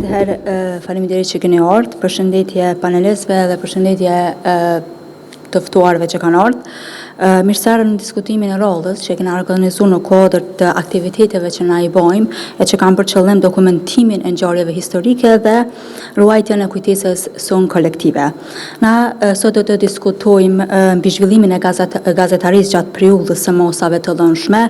herë faleminderit që keni ardhur, përshëndetje panelistëve dhe përshëndetje të ftuarve që kanë ardhur. Mirësera në diskutimin e rollës që kena organizuar në kuadër të aktiviteteve që na I bojmë e që kanë për qëllim dokumentimin e ngjarjeve historike dhe ruajtjen e kujtesës son kolektive. Na sot do të diskutojmë mbi zhvillimin e gazetarisë gjatë periudhës së mosave të dhënshme,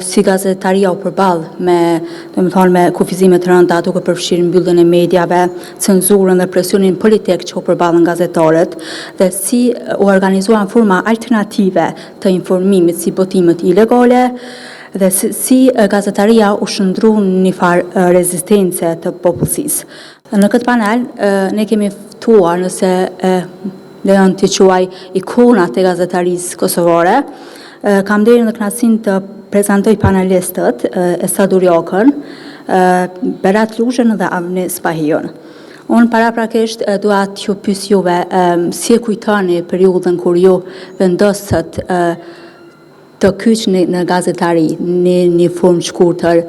si gazetaria u përball me kufizime të rënda duke përfshirë mbylljen e mediave, cenzurën dhe presionin politik që u përballën gazetarët dhe si u organizuan forma alternative të informimit si botimet ilegale dhe si gazetaria u shndrua në një farë rezistence të popullsisë. Në këtë panel ne kemi ftuar, nëse lejon t'i quaj ikonat e gazetarisë kosovare, kam nderin dhe kënaqësinë të prezantoj panelistët Esa Durjakën, Berat Luzhën dhe Avni Spahiun. Unë paraprakisht dua t'ju pyes juve si e kujtoni periudhën kur ju vendosët të kyçni në gazetari në një formë shkurtër,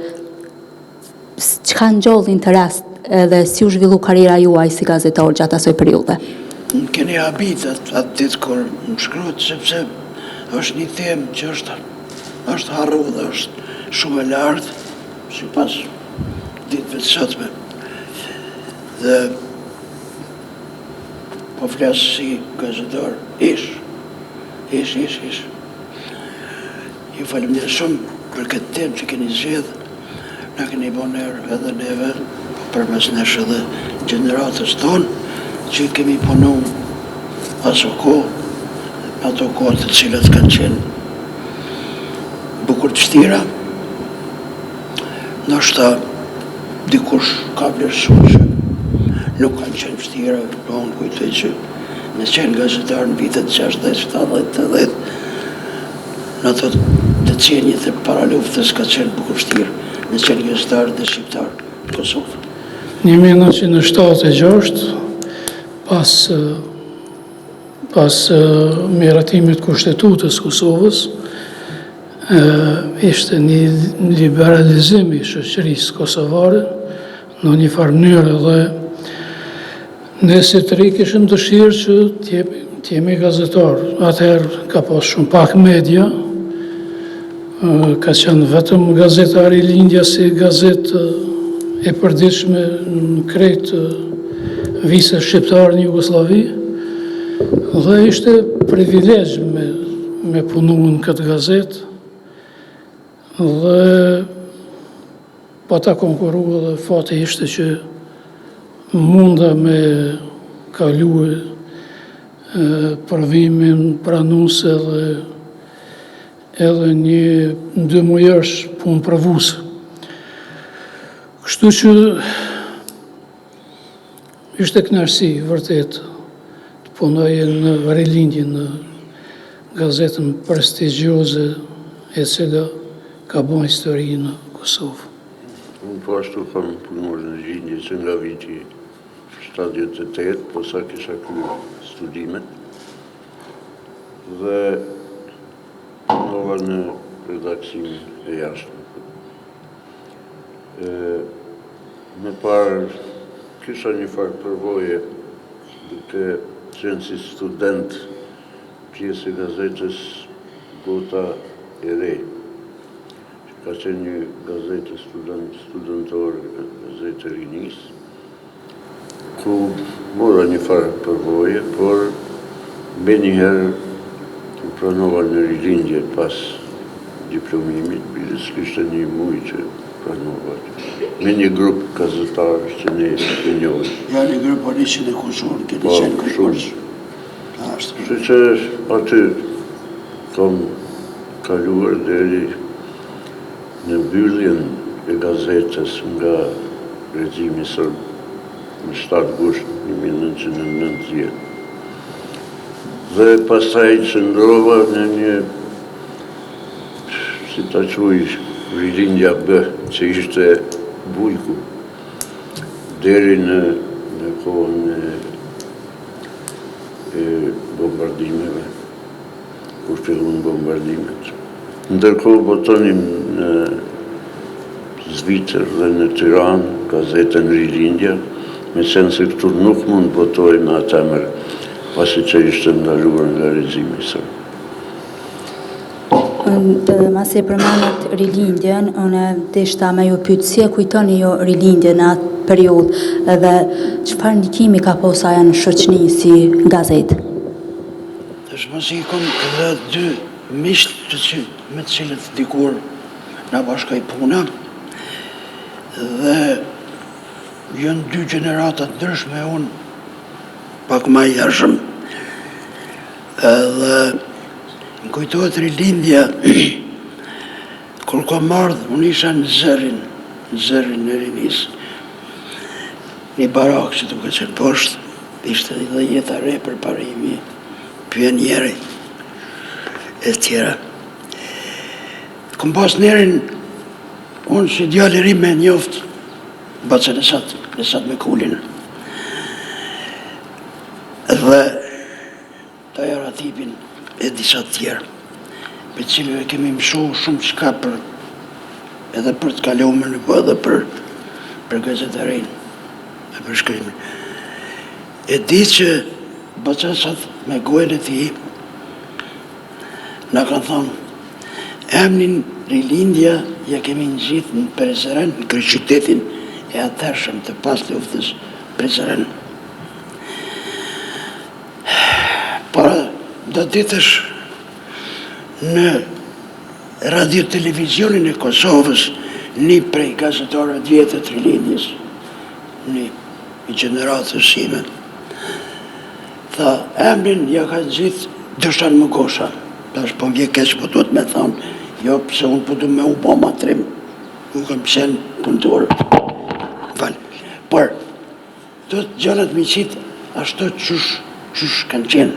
çka ngjolli interes edhe si u zhvillu karriera juaj si gazetar gjatë asaj periudhe? Keni habitat atë ditë kur më shkruat, sepse është një temë që është harru dhe është shumë e lartë, sipas ditëve të sotme. Dhe po flasë si gazetar, ish. Ju faleminderit shumë për këtë temë që keni zgjedhë, na keni bënë edhe neve, përmes nesh edhe gjeneratës tonë, që kemi punu ato kohë të cilat kanë qenë bukur të vështira. Ndoshta dikush ka vlerësuar që nuk kanë qenë vështira, po unë kujtoj që në qenë gazetar në vitet 60, 70, 80, në ato të qenjit e paraluftës ka qenë bukur vështirë, në qenë gazetar dhe shqiptar në Kosovë. 1976, pas miratimit kushtetutës Kosovës, ishte një liberalizim I shoqërisë kosovare në një farë mënyrë dhe ne si të ri kishim dëshirë që t'jemi gazetar. Atëherë ka pas shumë pak media, ka qenë vetëm gazetari Lindja si gazetë e përditshme në krejt vise shqiptarë në Jugosllavi dhe ishte privilegj me punu në këtë gazetë dhe pa ta konkurua dhe fati ishte që munda me kalue provimin pranuese edhe një 2 muajsh punë provuese. Kështu që ishte kënaqësi vërtet të punoj në Varilindje në gazetën prestigjioze e cila ka bën histori në Kosovë. Unë po ashtu kam punuar në Lindje që nga viti 78, po sa kisha kryer studimet dhe punova në redaksimin e jashtëm. Me parë kisha një farë përvoje duke qenë si student pjesë e gazetës Bota e Re, që ka qenë një gazetë studentore, gazetë e rinis, ku mora një farë përvoje, por me njëherë të pranova në Rilindje pas diplomimit, bile s'kishte një muj që pranova. Me një grup gazetarë që ne e njohim. Ja, një grup policin e kushur, keni qenë kërkush. Që që aty kam kaluar deri në mbylljen e gazetës nga regjimi sërb në 7 gusht 1990. Dhe pastaj qëndrova në një, si ta quj, Rilindja B, që ishte Bujku, deri në kohën e bombardimeve, kur fillon bombardimet. Ndërkohë botonim në Zvicër dhe në Tiranë, gazetën Rilindja, me qenë se këtu nuk mund votojnë në atë emër, pasi që ishte ndaluar nga regjimi i saj. Masi e përmendat rilindjen, unë deshta me ju pyet si e kujtoni ju rilindjen në atë periudhë dhe çfarë ndikimi ka pas ajo në shoqëni si gazetë? Tash mos i kom edhe dy miqt me të cilët dikur na bashkaj puna dhe janë dy gjenerata të ndryshme, unë pak më i jashtëm. Edhe më kujtohet rilindja, kur kam ardhur, unë isha në zërin e rinis. Një barak që duke qenë poshtë, ishte dhe jeta re për parimi, pionjeri e tjera. Kom pas njerin, unë që djali ri me njoftë, bacën e sat me kulin. Dhe ta jara tipin e disa tjerë, për cilëve kemi mësu shumë qka për edhe për të kaluar, po edhe për gazetarin e për shkrimin. E di që bacasat me gojën e ti na kanë thonë, emnin Rilindja ja kemi nxit në Prizren, në kryeqytetin e atërshëm të pas luftës Prizren. Para do ditësh në radio-televizionin e Kosovës, një prej gazetarëve të vjetë të Rilindjes, një i gjeneratës sime, tha, emrin ja ka gjithë Dushan Mugosha. Tash po mje keq po duhet me thonë, jo pëse unë po du me u bo matrim, unë kam qenë punëtor. Por, do të gjanat mi qitë ashtu qysh kanë qenë.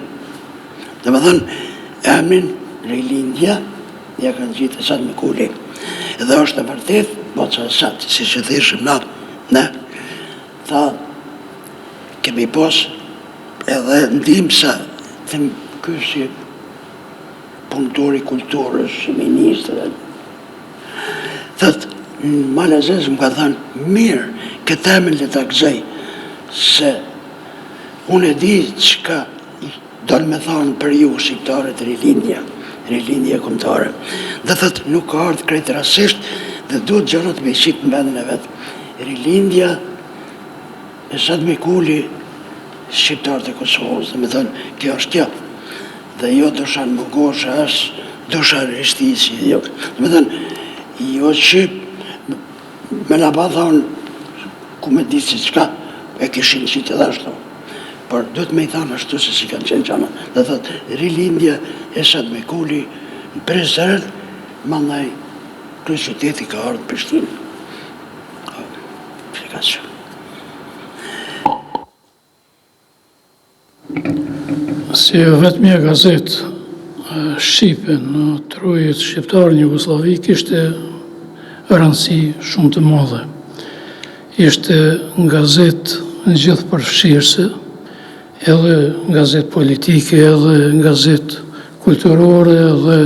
Dhe me thënë, emrin Rilindja, ja kanë gjithë e satë me kuli. Edhe është e vërtet, baca e satë, si që thishëm ne, tha, kemi pos edhe ndim sa, them kësi punëtori kulturës, si ministrë. Thët, në Malazes më ka thënë, mirë, këtë emrin le ta gëzoj, se unë e di çka do me thonë për ju shqiptarët Rilindja kombëtare. Dhe thëtë, nuk ka ardhë krejtë rasisht dhe duhet gjanat me shqipë në vendin e vetë. Rilindja e Satë Mikuli shqiptarët e Kosovës, dhe me thonë, kjo është kjo. Dhe jo Dushan Mugosha, është Dushan Rishtisi, jo. Dhe me thonë, jo që me la ba thonë, ku me ditë si qka, e kishin qitë edhe ashtu. Por duhet me i thanë ashtu se si kanë qenë qana. Dhe thotë, Rilindja e Satë Mikuli në Prizren, mandaj kryeqyteti ka ardhur Prishtinë. Që ka që. Si vetëmja gazetë Shqipe në trojet shqiptarë në Jugosllavi kishte rëndësi shumë të madhe. Ishte në gazetë në gjithë përfshirëse, edhe gazetë politike, edhe gazetë kulturore, edhe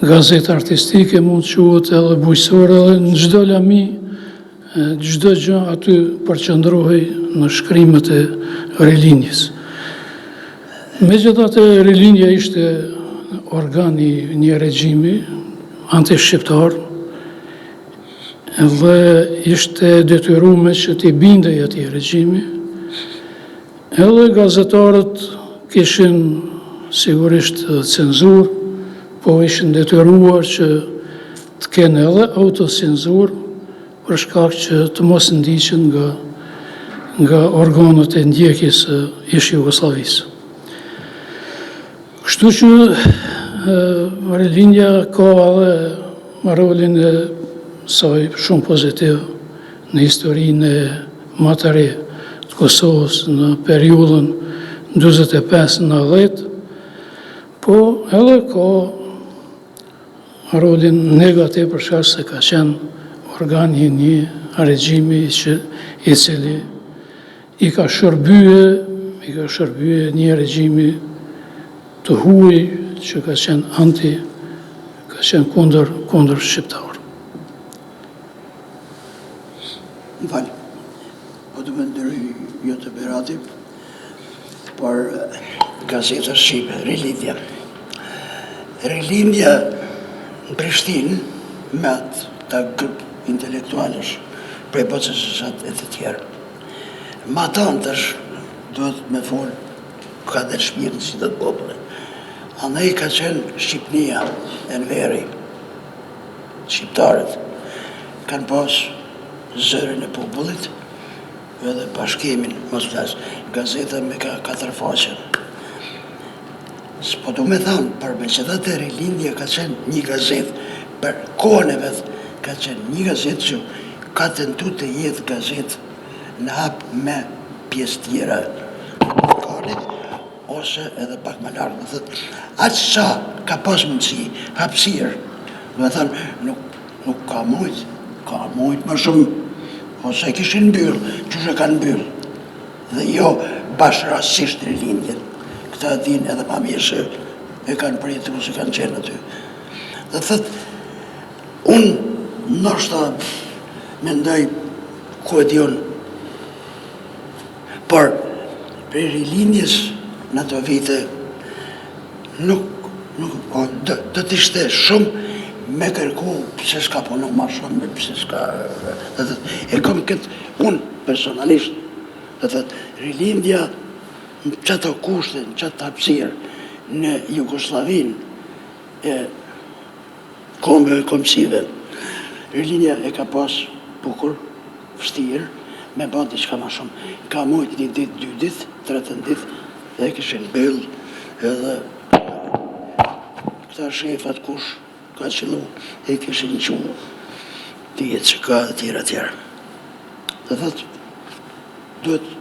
gazetë artistike mund të quhet, edhe bujqësore, edhe në çdo lami, çdo gjë aty përqendrohej në shkrimet e Rilindjes. Megjithatë, Rilindja ishte organi një regjimi anti-shqiptar dhe ishte detyruar që t'i bindej atij regjimi. Edhe gazetarët kishin sigurisht cenzur, po ishin detyruar që të kenë edhe autocenzur për shkak që të mos ndiqen nga organet e ndjekjes së ish Jugosllavisë. Kështu që Rilindja ka edhe rolin e saj shumë pozitiv në historinë e më të re të Kosovës në periudhën 45-90, po edhe ka rolin negativ për shkak se ka qenë organi i një regjimi i cili i ka shërbye një regjimi të huaj që ka qenë kundër shqiptar. Më falë, po të më ndërry jo të Berati, por gazeta shqipe, Rilindja. Rilindja në Prishtinë, me atë grup intelektualësh, prej botësisat e të tjerë. Ma tantësh, duhet me folë, ka dhe shpirën si të popële. Andaj ka qenë Shqipnia, Enveri, shqiptarët, kanë pas zërin e popullit, edhe bashkimin, mos flas, gazeta me ka 4 faqe. S'po du me thamë, për me që dhe Rilindja ka qenë një gazetë, për kohën e vetë, ka qenë një gazetë që ka tentu të jetë gazetë në hapë me pjesë tjera kanit, ose edhe pak më lartë, më thëtë, aqë sa ka pas mundësi, hapësirë, dhe thënë, nuk ka mujtë më shumë, ose kishin mbyllë, që që kanë mbyllë, dhe jo bashkërasisht Rilindjen, këta din edhe ma mirë se e kanë përjetu se kanë qenë aty. Dhe thëtë, unë nështë mendoj ku e dion, por për Rilindjes në ato vite do të ishte shumë me kërku pëse s'ka punu ma shumë, pëse s'ka... E kom këtë, unë personalisht, Rilindja në qëto kushte, në qëto hapësirë, në Jugoslavin, kombëve komësive, Rilindja e ka pas bukur, vështirë, me bandi që ka ma shumë. Ka mujtë 1 ditë, 2 ditë, 3 ditë, dhe këshin bëllë, edhe këta shefat kush ka qëllu, e këshin që të jetë që ka dhe tjera. Dhe thëtë, duhet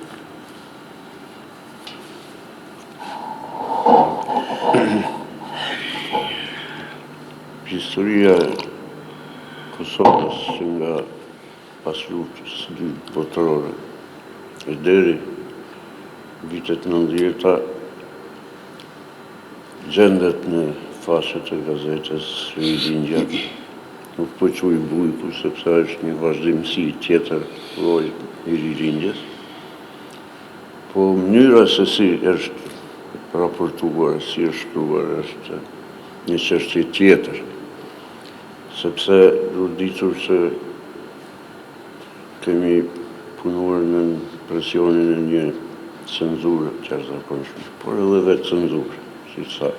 Historia Kosovës që nga pas luftës së dytë botërore e deri vitet 90-ta gjendet në faqet e gazetës Rilindja. Nuk po quj Bujku, sepse është një vazhdimësi tjetër lloj i Rilindjes. Po mënyra se si është raportuar, si është shkruar, është një çështje tjetër. Sepse duhet ditur që kemi punuar në presionin e një cenzure të jashtëzakonshme, por edhe vetë cenzure, si sa.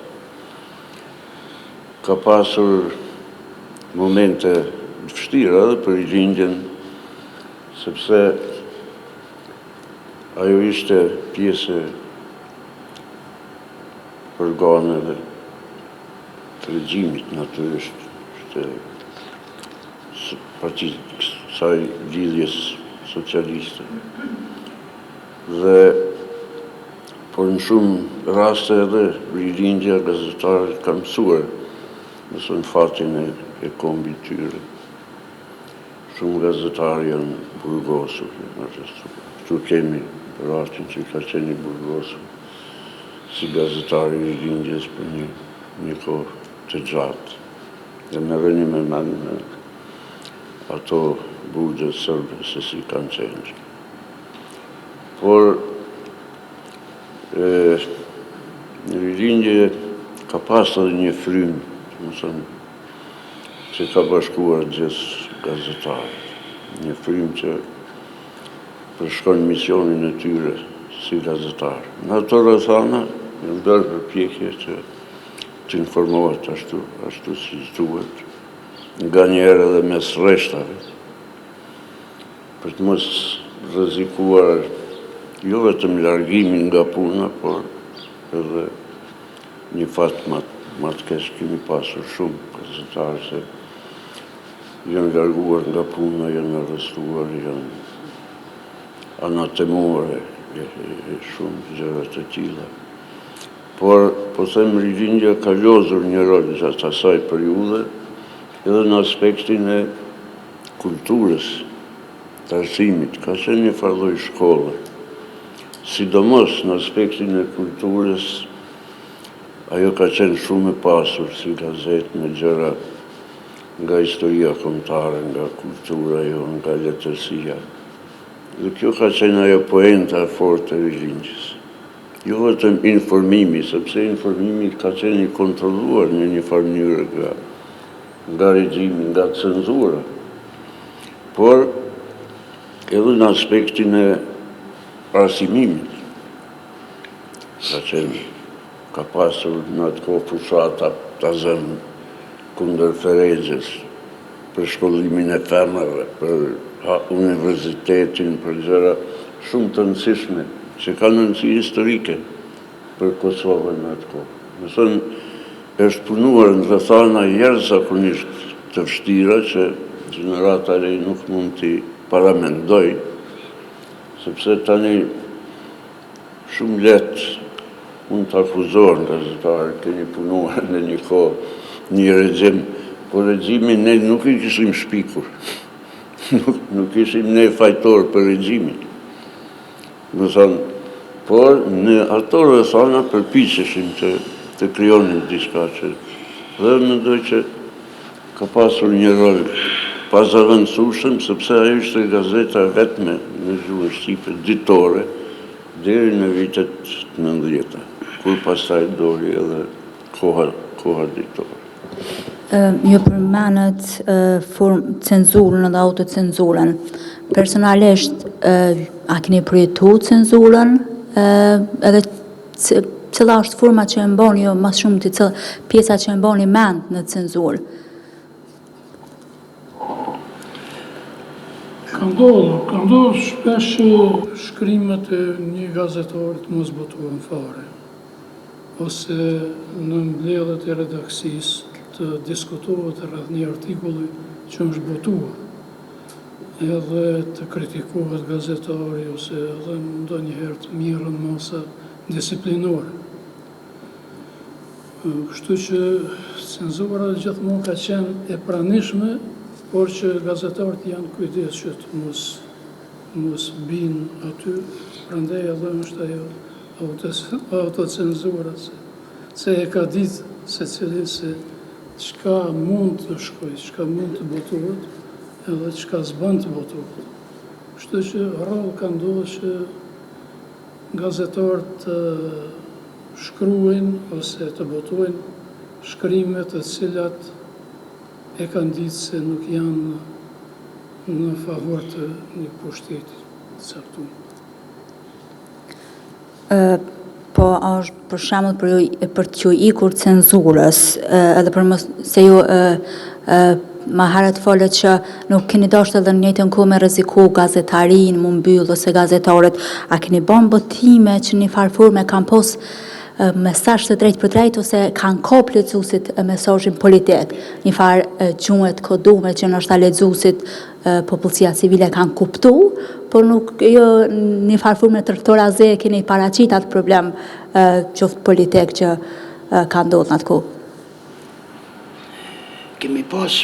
Ka pasur momente vështira edhe për Rilindjen, sepse ajo ishte pjesë organeve të regjimit natyrisht, partijë kësaj lidhjes socialiste. Dhe por në shumë raste edhe Rilindja gazetarët kanë mësuar në fatin e kombit tyre. Shumë gazetarë janë burgosur, këtu kemi rastin që ka qenë i burgosur si gazetari i Rilindjes për një kohë të gjatë. Dhe me veni me menë ato burgjet sërbe se si kanë qenë. Por në Rilindje ka pas edhe një frym, që ka bashkuar gjithë gazetarët. Një frym që përshkon misionin e tyre si gazetarë. Në ato rrethana në bërë përpjekje që të informohet ashtu si duhet, nga njerë edhe mes rreshtave, për të mos rrezikuar jo vetëm largimin nga puna, por edhe një fat më të keq kemi pasur shumë gazetarë se janë larguar nga puna, janë arrestuar, janë anatemuar e shumë gjëra të tilla. Por, po them, Rilindja ka lozur një rol gjatë asaj periudhe, edhe në aspektin e kulturës, të arsimit, ka qenë një farë shkolle. Sidomos në aspektin e kulturës, ajo ka qenë shumë e pasur si gazetë me gjëra nga historia kombëtare, nga kultura jo, nga letërsia. Dhe kjo ka qenë ajo poenta e fortë e Rilindjes. Jo vetëm informimi, sepse informimi ka qenë i kontrolluar në një farë mënyrë nga regjimi, nga cenzura, por edhe në aspektin e arsimimit. Ka pasur në atë kohë fushata të zënë kundër Ferexhes për shkollimin e femrave, për universitetin, për gjëra shumë të rëndësishme, që ka rëndësi historike për Kosovën në atë kohë. Më thënë, është punuar në rrethana jashtëzakonisht të vështira që gjenerata e re nuk mund t'i paramendoj, sepse tani shumë lehtë mund të akuzohen gazetarë, keni punuar në një kohë, një regjim, por regjimin ne nuk i kishim shpikur, nuk ishim ne fajtor për regjimin. Më thënë, por në ato rrethana përpiqeshim të krijonim diçka që dhe mendoj që ka pasur një rol pazavendësueshëm, sepse ajo ishte gazeta vetme në gjuhën shqipe ditore deri në vitet 90-ta, kur pastaj doli edhe koha ditore. Ju përmenët cenzurën dhe autocenzurën. Personalisht, a keni përjetu cenzurën edhe cila është forma që e mboni jo mas shumë të pjesa që e mboni mend në cenzurë? Ka ndodhur shpesh shkrimet e një gazetarit mos botuan fare, ose në mbledhjet e redaksisë të diskutohet rreth një artikulli që është botuar, edhe të kritikohet gazetari ose edhe ndonjëherë të mirën masa disiplinore. Kështu që cenzura gjithmonë ka qenë e pranishme, por që gazetarët janë kujdes që të mos binë aty, prandaj edhe është ajo autocenzura, se e ka ditë secili se çka mund të shkojë, çka mund të botohet, edhe çka s'bën të botohet. Kështu që rrallë ka ndodhur që gazetarët të shkruajnë ose të botojnë shkrime të cilat e kanë ditë se nuk janë në favor të një pushteti të caktuar. Po është për shembull për t'ju ikur cenzurës, edhe për mos se ju ma herët folët që nuk keni dashur edhe në njëjtën kohë me rreziku gazetarin, mu mbyll ose gazetarët, a keni bën botime që një farë forme kanë pos mesazh të drejtë për drejtë ose kanë ka plotësuesit mesazhin politik, një farë gjuhë të koduar që ndoshta lexuesit popullsia civile kanë kuptu, por nuk jo një farë forme tërtoraze keni paraqit atë problem qoftë politik që ka ndodhur në atë kohë. Kemi pas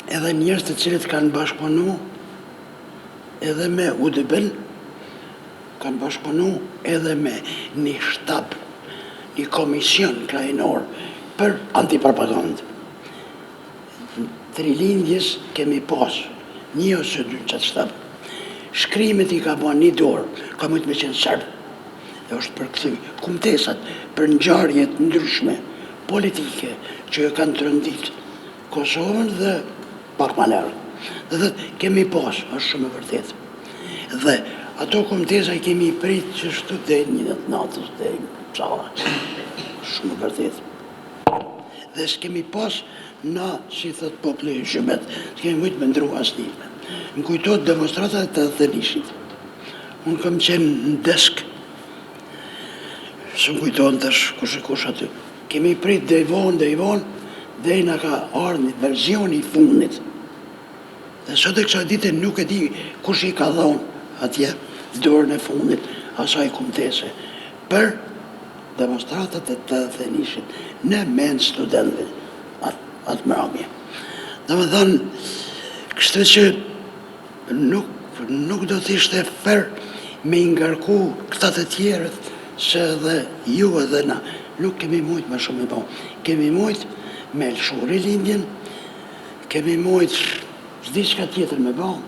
edhe njerëz të cilët kanë bashkëpunu edhe me UDB-n, kanë bashkëpunu edhe me një shtab, një komision krajinor për antipropagandë. Të Rilindjes kemi pas një ose dy qatë shtab. Shkrimet i ka bën një dorë, ka mujtë me qenë sërbë. Dhe është për këthy kumtesat, për ngjarjet ndryshme, politike, që e kanë të rëndit Kosovën dhe pak ma lërë. Dhe kemi pas, është shumë e vërtet. Dhe ato kumtesa i kemi prit që shtu dhe një natës dhe një qala. Shumë e vërtet. Dhe s'kemi pas na, si thët populli i Shqipet, s'kemi mujtë me ndru asnjë. Më kujtojnë demonstratat të Athenishit. Unë kam qenë në desk, së më kujtojnë tash kush aty. Kemi prit dhe i vonë, dhe i nga ka ardhur një version i fundit. Dhe sot e kësa dite nuk e di kush i ka dhonë atje dorën e fundit asaj kumtese për demonstratat e të Athenishit në mend studentëve atë mramje. Dhe më thënë, kështu që nuk do t'ishte fer me ngarku këta të tjerët se dhe ju edhe na nuk kemi mujtë më shumë i bon. Kemi mujtë me lëshu Rilindjen, kemi mujtë s'di qka tjetër me bon.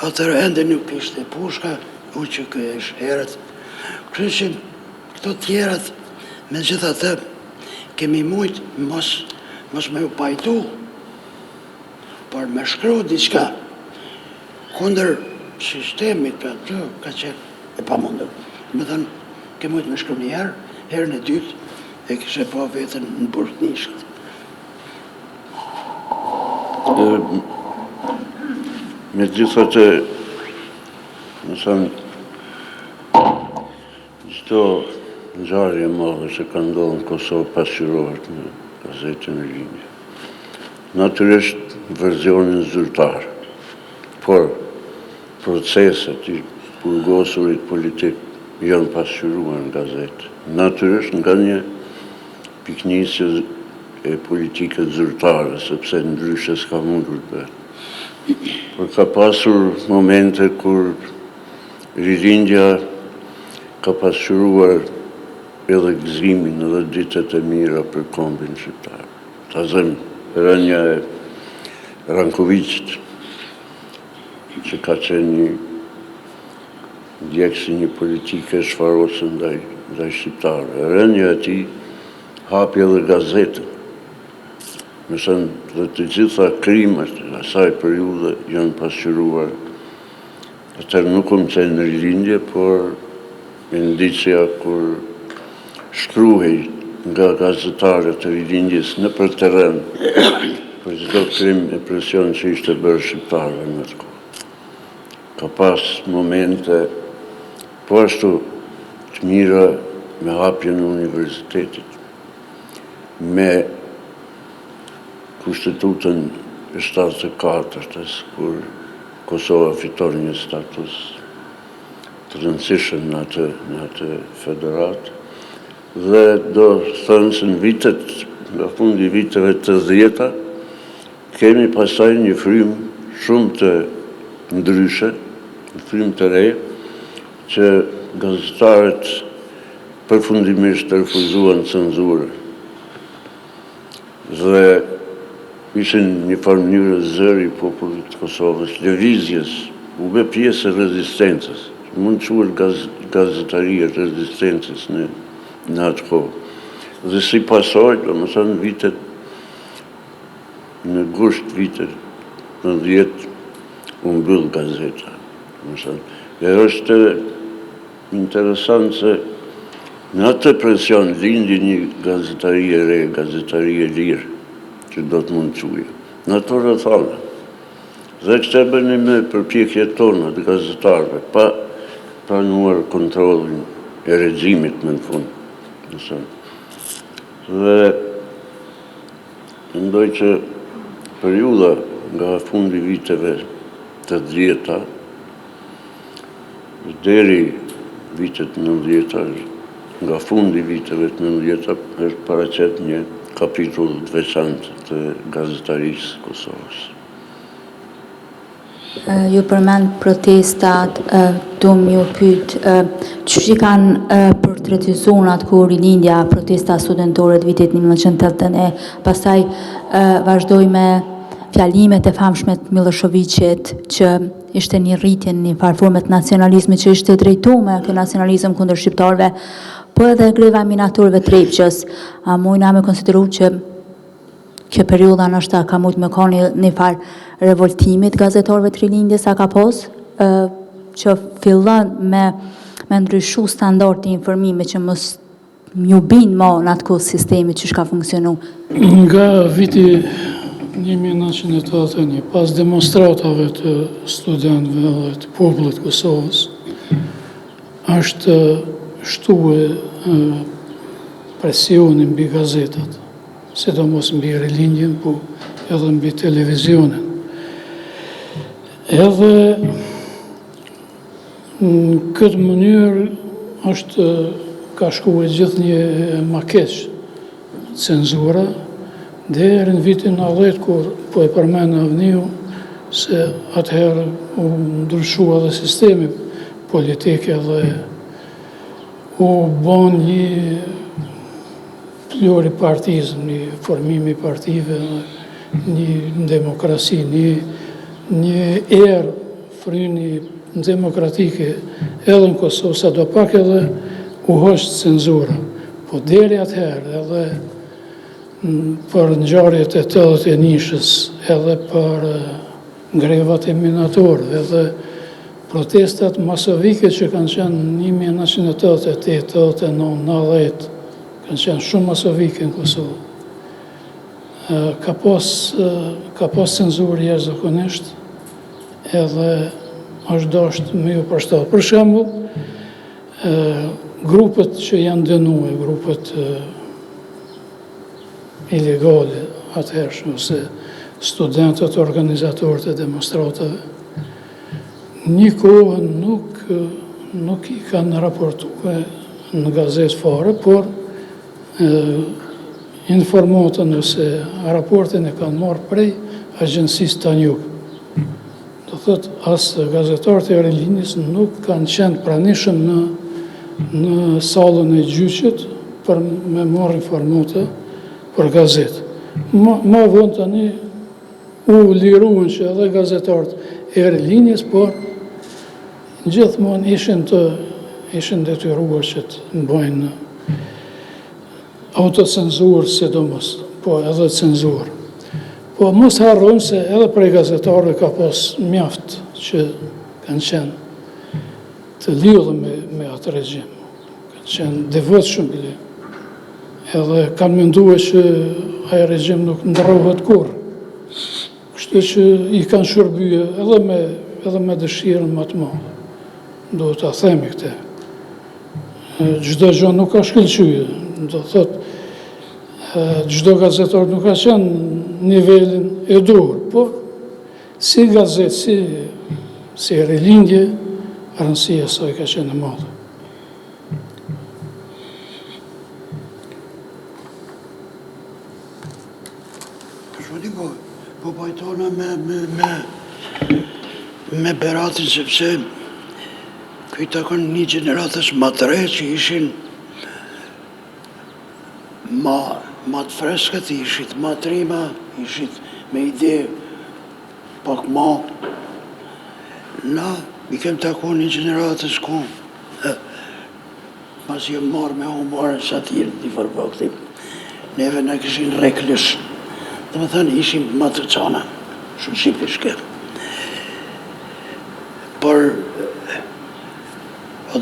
atër ende nuk ishte pushka, u që kjo është herët. Kështu që këto tjerat, me gjitha të, kemi mujtë mos me u pajtu, por me shkru diçka kundër sistemit të atë, ka qenë e pa mundur. Me thënë, ke mujtë me shkru një herë, herën e dytë, e kishe pa vetën në burtë nishët. Me gjitha të, në thënë, çdo ngjarje madhe që ka ndodhur në Kosovë pasqyrohet në gazetën e Linjë. Natyrisht versionin zyrtar, por proceset i burgosurit politik janë pasqyruar në gazetë. Natyrisht nga një piknisje e politikës zyrtare, sepse ndryshe s'ka mundur të bëhet. Por ka pasur momente kur rilindja ka pasqyruar edhe gëzimin edhe ditët e mira për kombin shqiptar. Ta zëm rënja e Rankovicit, që ka qenë një djegësi një politike shfarose ndaj shqiptarëve. Rënja e tij hapi edhe gazetën. Me thënë dhe të gjitha krimet e asaj periudhe janë pasqyruar. Atëherë nuk më qenë rilindje, por indicia kur shkruhej nga gazetarët e rilindjes në për teren për çdo krim e presion që ishte bërë shqiptarëve në atë kohë. Ka pas momente po ashtu të mira me hapjen e universitetit, me kushtetutën e 74-ës, kur Kosova fiton një status të rëndësishëm në atë federat, dhe do thënë se në vitet, nga fundi viteve të 10-ta, kemi pasaj një frym shumë të ndryshe, një frym të re, që gazetarët përfundimisht të refuzuan cenzurën. Dhe ishin një farë mënyrë zëri i popullit të Kosovës, lëvizjes, u bë pjesë e rezistencës. Mund të quhet gazetaria e rezistencës në atë kohë. Dhe si pasojë, domethënë vitet, në gusht vitet 90, u mbyll gazeta. E është interesant se në atë presion lindi një gazetari e re, gazetari e lirë, që do të mund të quajë. Në ato rrethana. Dhe këtë e bëni me përpjekjet tona të gazetarëve, pa pranuar kontrollin e regjimit në fund. Dhe mendoj që periudha nga fundi viteve të 10-ta deri vitet 90-ta, nga fundi viteve të 90-ta është paraqet një kapitull të veçantë të gazetarisë Kosovës. Ju përmend protestat, më ju pyet, që kanë portretizuar atë kur rilindja protesta studentore të vitit 1980, pastaj vazhdoi me fjalimet e famshme të Miloševićit, që ishte një rritje në një farë forme të nacionalizmit që ishte drejtuar me këtë nacionalizëm kundër shqiptarëve, po edhe greva e minatorëve të Trepqës. A mujna me konsideru që kjo periudha nështë ka mujtë me ka një farë revoltimit gazetarëve të rilindjes a ka pos, që fillon me ndryshu standard të informimit që mos ju bin ma në atë kohë sistemi që shka funksionu. Nga viti 1981, pas demonstratave të studentëve dhe të popullit Kosovës, është shtue presionin mbi gazetat, sidomos mbi rilindjen, po edhe mbi televizionin. Edhe në këtë mënyrë është ka shkuar gjithë një makesh cenzura, deri në vitin 90, kur po e përmend Avniu se atëherë u ndryshua dhe sistemi politik dhe u bën një pluripartizëm, një formimi partive, një demokrasi, një erë fryni demokratike edhe në Kosovë, sa do pak edhe u hoqë cenzura. Po deri atëherë edhe për ngjarjet e 81-shës, edhe për grevat e minatorëve, edhe protestat masovike që kanë qenë në 1988, 89, 90, kanë qenë shumë masovike në Kosovë. Ka pas cenzurë jashtëzakonisht, edhe është dashur me ju përshtat. Për shembull, grupet që janë dënuar, grupet ilegale atëhershme, ose studentët, organizatorët e demonstratave, një kohë nuk i kanë raportuar në gazetë fare, por informatën ose raportin e kanë marrë prej agjencisë Tanjug. Do thotë, asë gazetarët e Aerolinjës nuk kanë qenë pranishëm në sallën e gjyqit për me marrë informata për gazetë. Ma vonë tani u liruan që edhe gazetarët e Aerolinjës, por gjithmonë ishin detyruar që të bëjnë autocenzurë, sidomos, po edhe cenzurë. Po mos harrojmë se edhe prej gazetarëve ka pas mjaft që kanë qenë të lidhur me atë regjim. Kanë qenë devotshëm bile. Edhe kanë menduar që ai regjim nuk ndrohet kurrë. Kështu që i kanë shërbyer edhe me dëshirën më të madhe. Do ta themi këtë. Çdo gjë nuk ka shkëlqyer. Do thotë, çdo gazetar nuk ka qenë nivelin e duhur, por si gazetë, si Aerolindje, rëndësia saj ka qenë e madhe. Po pajtona me Beratin, sepse këj takon një gjeneratës më të re që ishin ma të freskët, ishit ma të rima, ishit me ide pak ma. Na i kem takon një gjeneratës ku mas jem marrë me humore satirë një farbakti. Neve në këshin reklësh. Dhe me thënë, ishim ma të cana, shumë shqipishke. Por,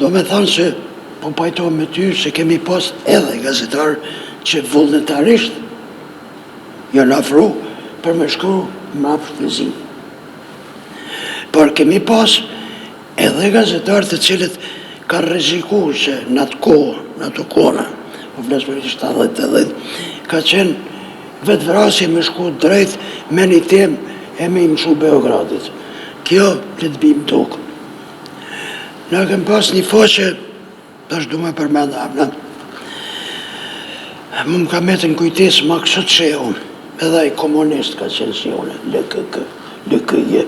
do me thënë se po pajtojmë me ty se kemi pas edhe gazetarë që vullnetarisht janë afru për me shkru më shpëzim. Por kemi pas edhe gazetarë të cilët ka rreziku se në atë kohë, po flasë për 70-80, ka qenë vetë vrasje me shku drejt me një tem e me imshu Beogradit. Kjo le të bim tokë. Në kem pas një faqe, tash du me përmenda amna, më ka metë në kujtes Maksut Shehu, edhe ai komunist ka qenë si une, LKJ.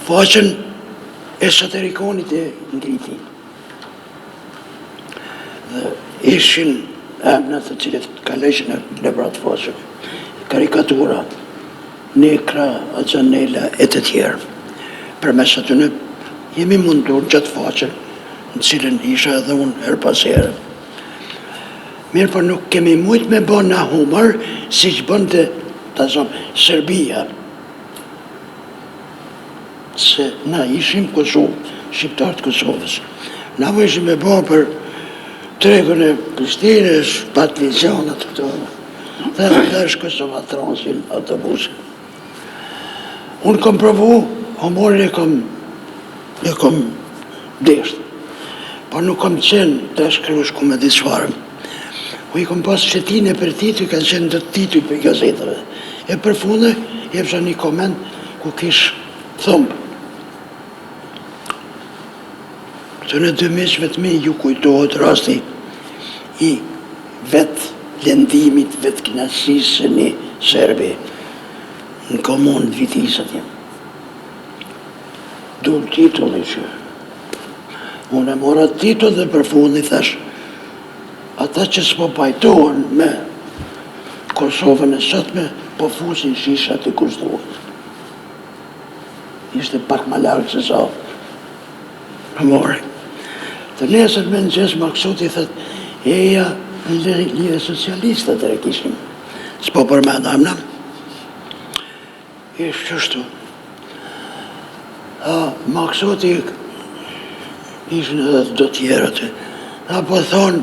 Faqen e satirikonit e ngriti. Dhe ishin emnat të cilët ka lejshën në bratë faqën, karikatura, nekra, ajanela e të tjerë. Për mes aty në jemi mundur gjatë faqën, në cilën isha edhe unë her pas herë. Mirë, për nuk kemi mujt me bo në humor, si që bënte, ta zonë, Serbia. Se na ishim Kosovë, shqiptarët Kosovës. Na vëshim me bo për tregën e Prishtinës, patlizionat këto. Dhe është Kosova transin autobusin. Unë kom provu, humorin e kom deshtë. Po nuk kom qenë të shkryush ku me disfarëm. Po i kom pas qëtine për titu, kanë qenë të titu për gazetëve. E për funde, jepësha një koment ku kish thumbë. Të në dy mishve të mi ju kujtohet rasti i vetë lëndimit, vetë knasisë një Serbi në komunë vitisat jem. Du titulli që unë e mora titull dhe për fundi thash ata që s'po pajtohen me Kosovën e sotme po fusin shishat e kushtuat. ishte pak më largë se sa më mori. Të nesër me në gjesë Maksuti thët, eja në lidhe socialistët e kishim, s'po përmendam në. Ishtë qështu. Maksuti ishën edhe do tjerët. Po thonë,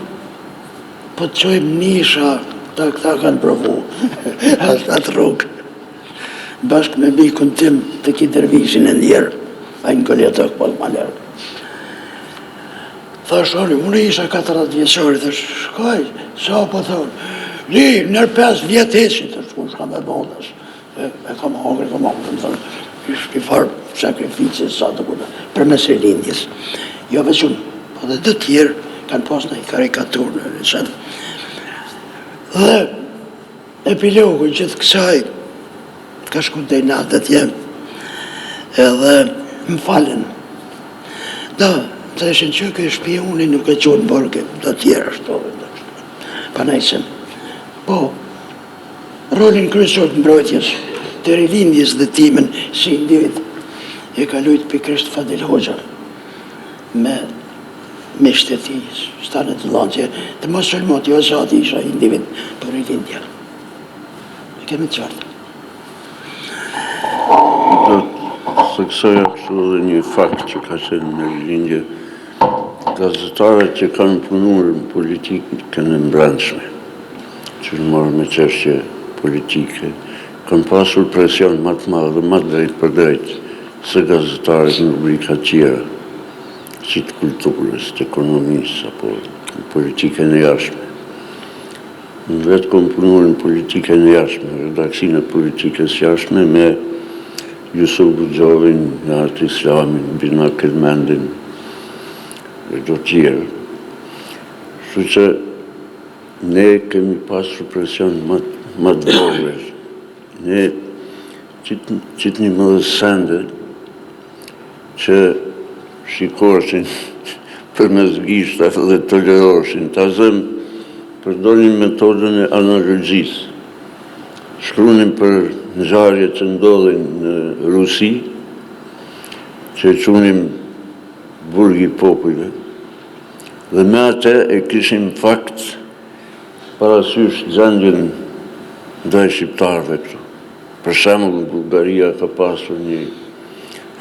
po të qojmë nisha, këta kanë provu. Asta të rrugë. Bashkë me bikun tim të ki dervishin e njerë, a në koljetok po të malerë. Thashoni, unë isha 40 vjeqari, thash, shkaj, sa po thonë, nër 5 vjetë eqin, thash, unë shka me bondas. E kam hongre, më thonë, ishtë i farë sakrificës sa të kuna, për mes e lindjes. Jo veç unë, po dhe të tjerë kanë pas në i karikaturë në rësën. Dhe epilogu që të kësaj, ka shku të i natët jem, edhe më falen. Da, të eshen që ke shpioni nuk e qonë borge, do tjera shtovë. Panajsen. Po, rolin kryesor të mbrojtjes, të rilindjes dhe timen si individ, e ka lujt pikrisht Fadil Hoxha, me shtetijës, stanet të lanë, të musulmot, jo sa ati isha individ për rilindja. E kemi të qartë. Se kësoja kështu edhe një fakt që ka qenë në rilindje, gazetarët që kanë punuar në politikën e mbrëmshme, që në morë me çështje politike, kanë pasur presion më të madh dhe më drejt për drejt se gazetarët në rubrika tjera, si të kulturës, të ekonomisë, apo në politikën e jashtme. Në vetë kom punuar në politikën e jashtme, redaksinë e politikës jashtme me Jusuf Buxhovin, Nahat Islamin, Bina Kelmendin, dhe do tjerë. Kështu që ne kemi pasur presion më të vogël. Ne qitë një më dhe sende që shikoshin për mes gishtave dhe toleroshin. Ta zëm përdorin metodën e analogjisë. Shkrunin për ngjarje që ndodhin në Rusi, që e qunim burgi i popujve, dhe me atë e kishim fakt parasysh gjendjen ndaj shqiptarëve këtu. Për shembull, Bullgaria ka pasur një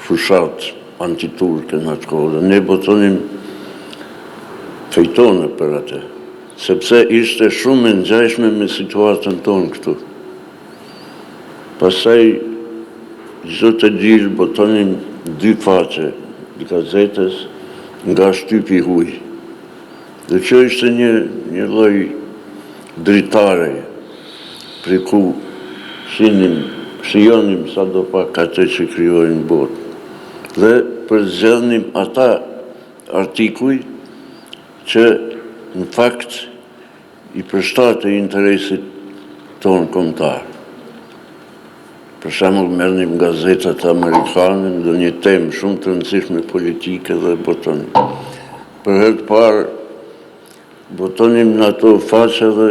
fushat antiturke në atë kohë, dhe ne botonim fejtone për atë, sepse ishte shumë e ngjashme me situatën tonë këtu. Pastaj çdo të gjilë botonim 2 faqe të gazetës nga shtypi huaj. Dhe kjo ishte një lloj dritare, për ku shijonim sa do pak atë që krijojnë botë. Dhe përzgjedhnim ata artikuj që në fakt i përshtatë interesit tonë kombëtar. Për shembull, merrnim gazetat amerikane në një temë shumë të rëndësishme politike dhe botonim. Për herë të parë botonim në ato faqe dhe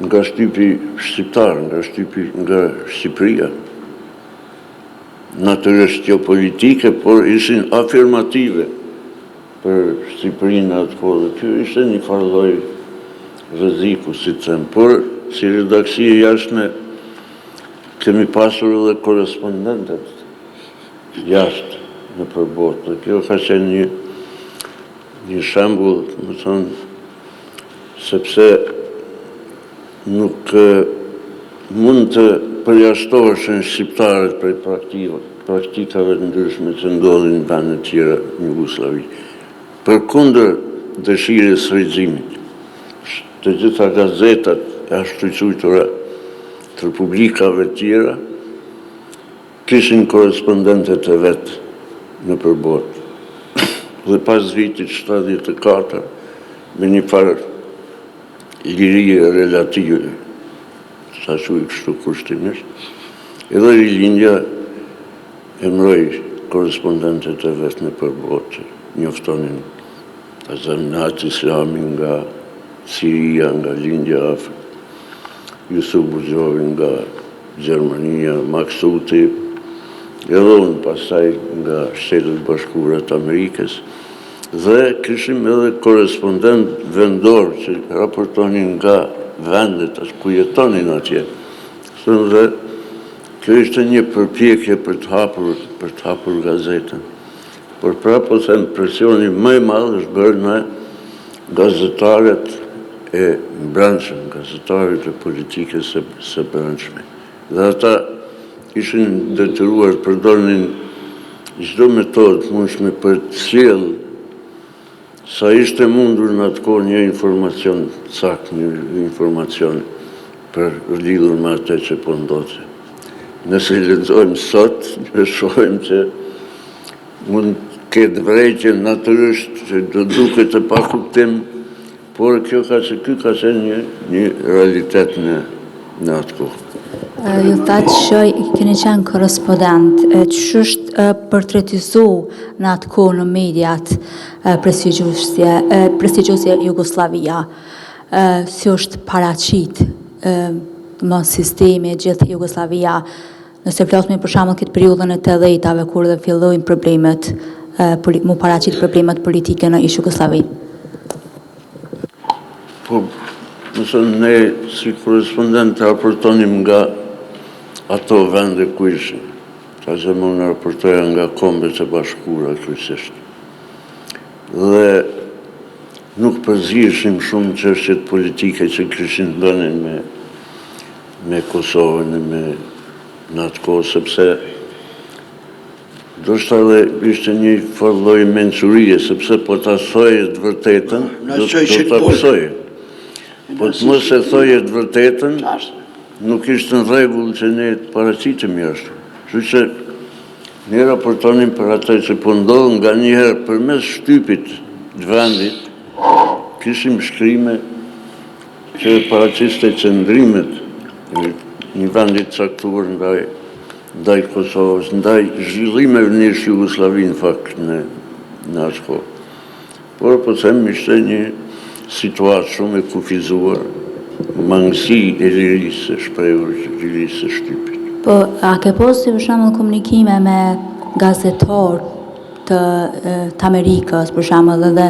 nga shtypi shqiptar, nga Shqipëria. Natyrisht jo politike, por ishin afirmative për Shqipërinë atë kohë. Dhe kjo ishte një farë lloj rreziku, si të them, por si redaksi e jashtme kemi pasur edhe korespondentet jashtë në përbot. Dhe kjo ka qenë një shembull, më thonë, sepse nuk mund të përjashtoheshin shqiptarët prej praktikave të ndryshme që ndodhin në vende të tjera në Jugosllavi. Përkundër dëshirës së regjimit, të gjitha gazetat e ashtu quajtura të republikave tjera kishin korespondentet e vetë në përbot. Dhe pas vitit 74, me një farë lirie relative, sa shuj kështu kushtimisht, edhe rilindja e mbroi korespondentet e vetë në përbot, që njoftonin të zënë Nahat Islamin nga Siria, nga lindja Afrikë, Jusuf Buxhovi nga Gjermania, Maksuti edhe unë pastaj nga Shtetet Bashkuara të Amerikës, dhe kishim edhe korespondent vendor që raportonin nga vendet ku jetonin atje. Dhe kjo ishte një përpjekje për të hapur gazetën. Por po them, presioni më i madh është bërë në gazetarët e brendshëm, gazetarët e politikës së brendshme. Dhe ata ishin detyruar të përdornin çdo metodë mundshme për të sjellë sa ishte mundur në atë kohë një informacion sakt, një informacion për lidhur me atë që po ndodhte. Nëse lexojmë sot, ne shohim që mund këtë vrejtje natyrisht që do duket të pa kuptim, por ky ka qenë një realitet në atë kohë. Ju thatë që keni qenë korespondent, që është përtretizu në atë kohë në mediat prestigjusje Jugoslavia, si është paraqit më sistemi gjithë Jugoslavia, nëse flasme për shembull këtë periudhën e 80-tave kur dhe fillojnë problemet, mu paraqit problemet politike në ish Jugosllavi. Po, nëse ne si korespondent raportonim nga ato vende ku ishim, ka që më në raportoja nga Kombet e Bashkuara kryesisht. Dhe nuk përziheshim shumë çështjet politike që kishin bënin me Kosovën e në atë kohë, sepse do shta dhe ishte një farloj mençurie, sepse po ta thoje të vërtetën, do ta pësoje. Po të mos e thoje të vërtetën, nuk ishte në rregull që ne të paraqitemi ashtu. Kështu që ne raportonim për atë që po ndodh nga njëherë përmes shtypit të vendit, kishim shkrime që paraqiste qëndrimet një vendit caktuar ndaj Kosovës, ndaj zhvillimeve në Jugosllavi në fakt në atë kohë. Por po them ishte një situatë shumë e kufizuar, mangësi e lirisë së shprehur, lirisë së shtypit. Po, a ke posti për shembull komunikime me gazetar të Amerikës, për shembull, edhe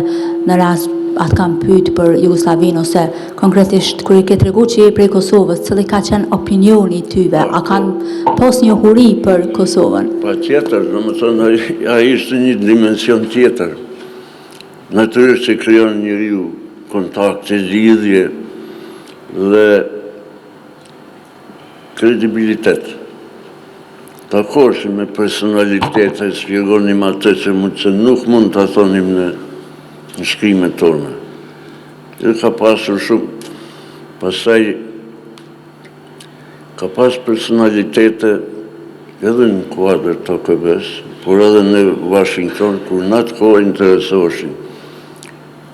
në rast atë kam pyet për Jugosllavinë ose konkretisht kur i ke tregu që je prej Kosovës, cili ka qenë opinioni tyve? A kanë pas një huri për Kosovën? Patjetër, domethënë ai ishte një dimension tjetër. Natyrisht që krijon njeriu kontakte, lidhje dhe kredibilitet. Takoshim me personalitete, shpjegonim atë që nuk mund të thonim në shkrimet tona. Dhe ka pasur shumë, pastaj ka pas personalitete edhe në kuadër të OKB-s, por edhe në Washington, kur në atë kohë interesoheshin.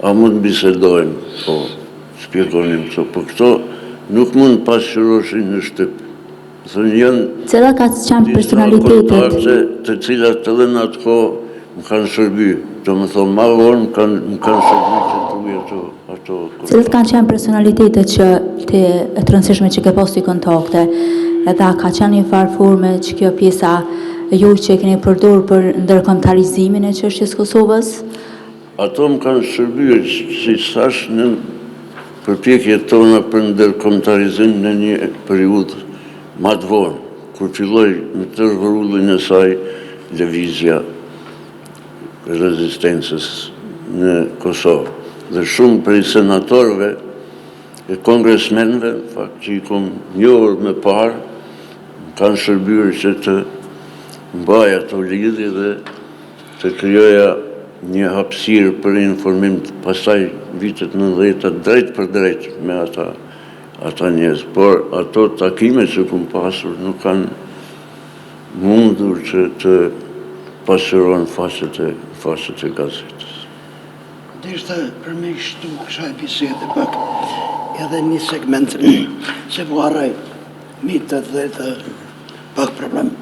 A mund bisedojmë, po, shpjegonim këto, po këto nuk mund pasqyroshin në Shtyp. Cilat ka qenë personalitetet? Kontakte të cilat edhe në atë kohë më kanë shërby, do më thonë ma vonë më kanë shërby që të ujë ato. Cilat kanë qenë personalitetet që të rëndësishme që ke posti kontakte, edhe ka qenë një farë forme që kjo pjesa ju që keni përdor për ndërkombëtarizimin e çështjes Kosovës? Ato më kanë shërby, si thash, në përpjekjet tona për ndërkombëtarizim në një periudhë ma të vonë, kur filloi me tërë vërullin e saj lëvizja rezistencës në Kosovë. Dhe shumë prej senatorëve e kongresmenve, fakt që i kom një orë me parë, kanë shërbyer që të mbaj ato lidhje dhe të krijoja një hapësirë për informim, pastaj vitet 90 drejt për drejt me ata njerëz. Por ato takime që kum pasur nuk kanë mundur që të pasqyrohen faqet e gazetës. Dhe ishte për me shtu kësaj bisede pak edhe një segment se po harroj mitet dhe të pak problem.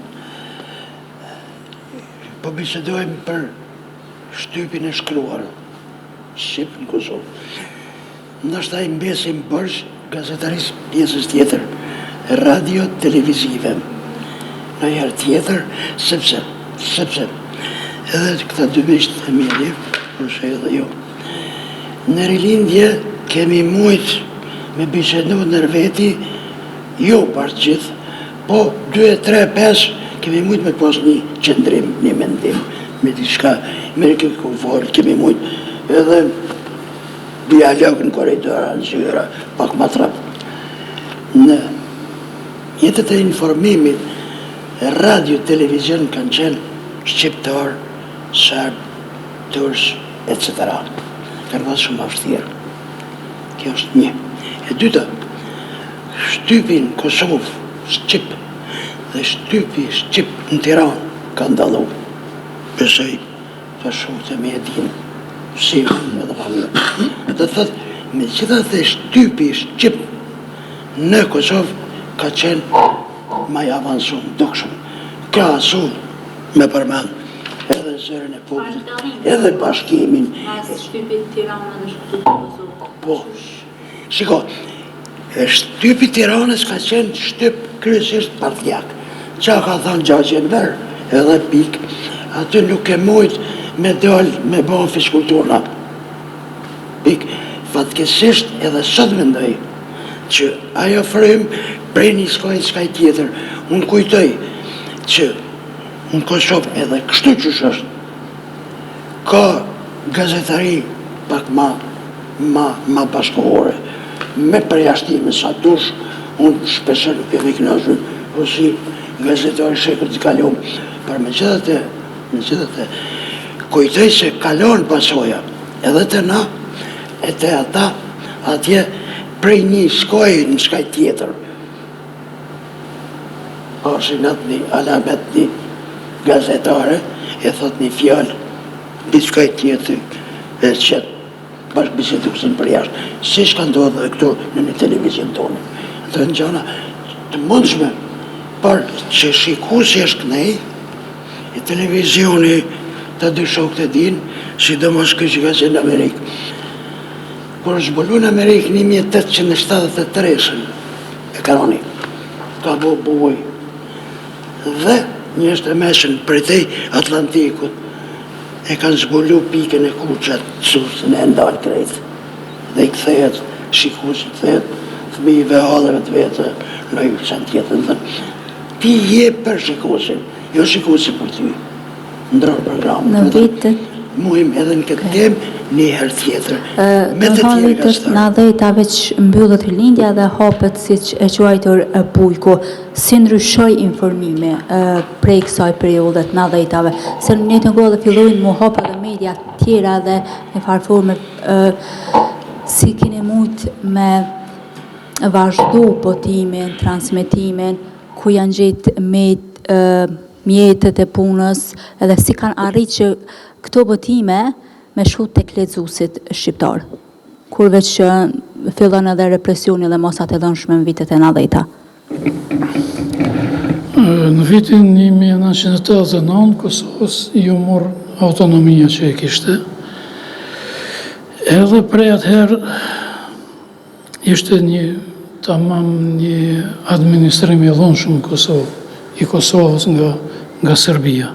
Po bisedojmë për shtypin e shkruar Shqip në Kosovë. Ndashta i mbesim bërsh gazetarisë pjesës tjetër, radio televizive. në herë tjetër, sepse edhe këta dy miqtë e mirë, përse edhe jo, në rilindje kemi mujt me bisedu nër veti, jo bashkë gjithë, po 2, 3, 5 kemi mujt me pas një qëndrim, një mendim, me diçka, me në këtë konfort, kemi mujt edhe dialog në koridora, në zyra, pak ma trap. Në jetët e informimit, radio, televizion kanë qenë shqiptar, serb, turs, etc. Kanë pas shumë vështirë. Kjo është një. E dyta, shtypin Kosovë, Shqip, dhe shtypi Shqip në Tiranë ka ndalu. Besoj, të shumë të me e dinë, si edhe familë. Dhe thëtë, me gjitha dhe shtypi Shqip në Kosovë ka qenë maj avansun, dukshëm. Ka asun me përmen edhe zërën e popullit, edhe bashkimin. Shtypit Tirana dhe shtypit Kosovë. Po, shiko, shtypi Tiranës ka qenë shtyp kryesisht partijak. Qa ka thënë Gjaxhi Enver, edhe pik, aty nuk e mujt me dal me bon fiskulturna. Pik, fatkesisht edhe sot mendoj që ajo frym prej një skaj tjetër. Unë kujtoj që në Kosovë edhe kështu qësh është, ka gazetari pak ma bashkohore, me përjashtime sa dush, unë shpesër nuk e me knashën, o si gazetari shekër të kalon, për me gjithate, kujtoj se kalon pasoja, edhe të na, e të ata, atje prej një skoj në skaj tjetër. Arsi në të një alamet një gazetare, e thot një fjallë, biskaj tjetër, e qëtë, bashkë biseduksin për jashtë, si shka ndodhë dhe këto në një televizion tonë. Dhe në gjana të mundshme, për që shiku si është kënej, e televizioni të dy shok të din, si do mos kështë që ka që në Amerikë. Kur është zbulu në Amerikë 1873, e karoni, ka buj, dhe njështë e mesën për tej Atlantikut, e kanë zbulu pikën e kuqat, susën e ndalë krejtë, dhe i këthejet, shikusin këthejet, fëmijëve halëve të vetë, në ju qënë tjetën dhe, ti je për shikusin, jo shikusin për ty, ndrojë programë. Në vitet Muhim edhe në këtë temë një herë tjetër. Me të tjerë gazetarë. Në 10 veç mbyllët rilindja dhe hapet si që e quajtur Bujko, si ndryshoj informime prej kësaj periodet në 10-ave, se në një të ngodhe fillojnë mu hapa dhe media tjera dhe në farforme si keni mujt me vazhdu botimin, transmitimin, ku janë gjitë mjetët e punës, edhe si kanë arrit që këto botime me shku tek lexuesit shqiptar, kur veç që fillon edhe represioni dhe mosat e dhënshme në vitet e 90-ta. Në vitin 1989, Kosovës ju mor autonomia që e kishte, edhe prej atëherë ishte tamam një administrim i dhunshëm në Kosovë, i Kosovës nga Serbia.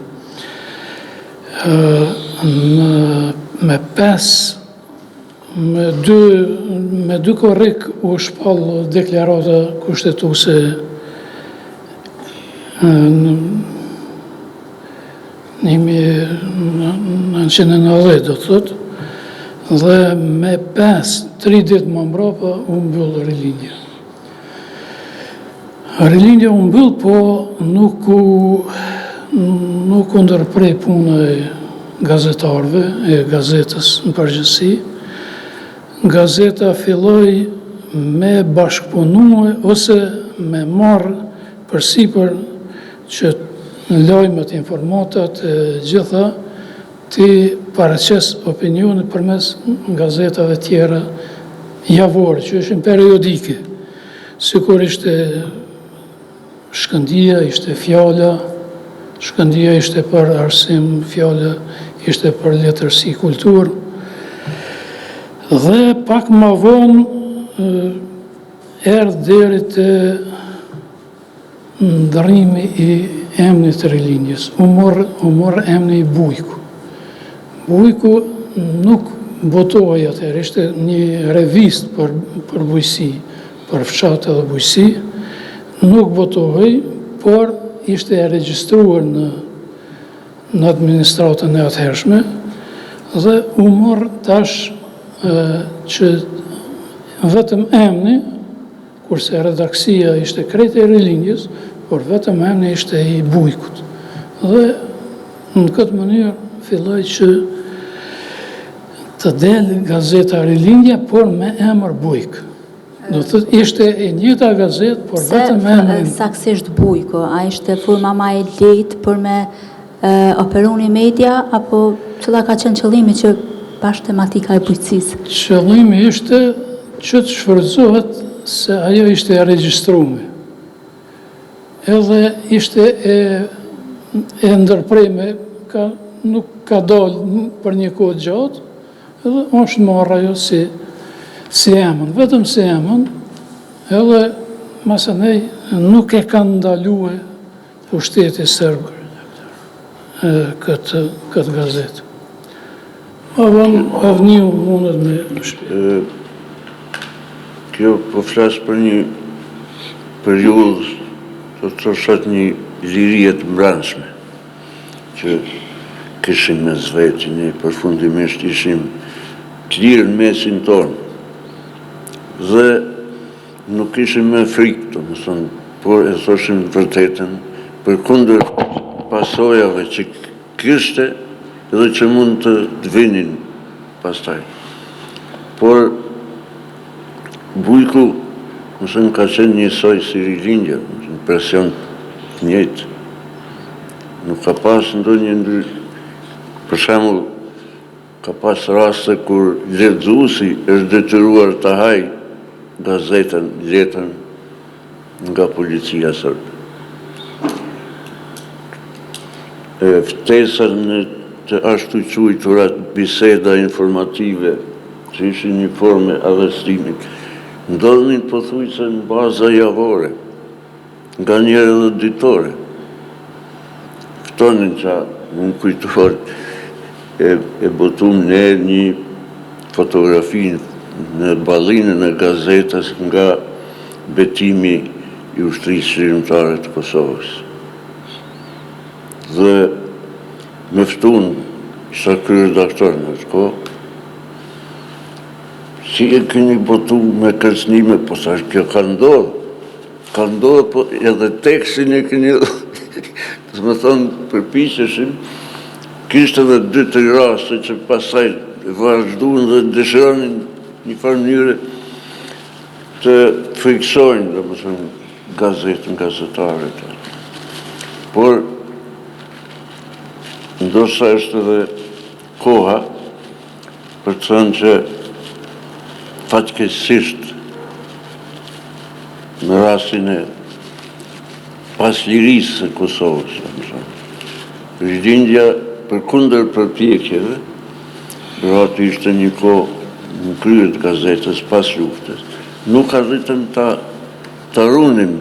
Me dy korrik u shpall deklarata kushtetuese në 1990, do të thotë, dhe me 3 ditë më mbrapa u mbyll rilindja. Rilindja u mbyll, po nuk u ndërprej puna e gazetarëve, e gazetës në përgjithësi. Gazeta filloi me bashkëpunue ose me marrë përsipër që në lajmet, informatat e gjitha ti paraqes opinione përmes gazetave tjera javore, që ishin periodike, sikur ishte Shkëndia, ishte Fjala, Shkëndia ishte për arsim, Fjala ishte për letërsi, kulturë. Dhe pak ma vonë erdhë deri te ndërrimi i emni të Rilindjes, u morë emni i Bujku. Bujku nuk botohej atëherë, ishte një revist për bujqësi, për fshatë dhe bujqësi, nuk botohej, por ishte e regjistruar në administratën e atëhershme dhe u morë tash që vetëm emni, kurse redaksia ishte krejt e Rilindjes, por vetëm emni ishte i Bujkut. Dhe në këtë mënyrë filloi që të delë gazeta Rilindja, por me emër Bujk. Do të thotë ishte e njëjta gazetë, por vetëm emrin. Saksisht Bujku, a ishte forma më e lehtë për me operoni media, apo cila ka qenë qëllimi që bashkë tematika e bujqësisë? Qëllimi ishte që të shfrytëzohet se ajo ishte e regjistruar. Edhe ishte e ndërpreme, nuk ka dalë për një kohë gjatë, edhe është marrë ajo si emën, vetëm si emën, edhe masanej nuk e kanë ndaluar pushteti serb këtë gazetë. Avniu mundet me shpjegoj. Kjo po flasë për një periudhë, të thoshat një lirie të mbrëmshme, që kishim me zveti, ne përfundimisht ishim të lirë në mesin tonë, dhe nuk ishim me frikë, të më thonë, por e thoshim të vërtetën, përkundër pasojave që kishte dhe që mund të vinin pastaj. Por Bujku, më thënë, ka qenë njësoj si Rilindja, në presion të njëjtë. Nuk ka pas ndonjë ndryshim. Për shembull, ka pas raste kur lexuesi është detyruar të haj gazetën, letën nga policia serbe. Ftesën të ashtu quajturat biseda informative, që ishin një formë arrestimit, ndodhnin pothuajse në baza javore, nga njerë edhe ditore. Këtonin që më kujtuar e botum ne një fotografi në ballinën e gazetës nga betimi i ushtrisë shërimtare të Kosovës. Dhe me ftun, isha kryeredaktor në atë kohë, si e keni botu me kërcënime, po thash, kjo ka ndodhë, po edhe tekstin e keni, të më thonë, përpiqeshim, kishte edhe 2-3 raste që pasaj vazhduan dhe dëshironin një farë mënyre të friksojnë, dhe më thonë, gazetarët. Por, ndoshta është edhe koha për të thënë që fatkeqësisht në rastin e paslirisë së Kosovës, Rilindja përkundër përpjekjeve, aty ishte një kohë në krye të gazetës pas luftës, nuk arritëm ta runim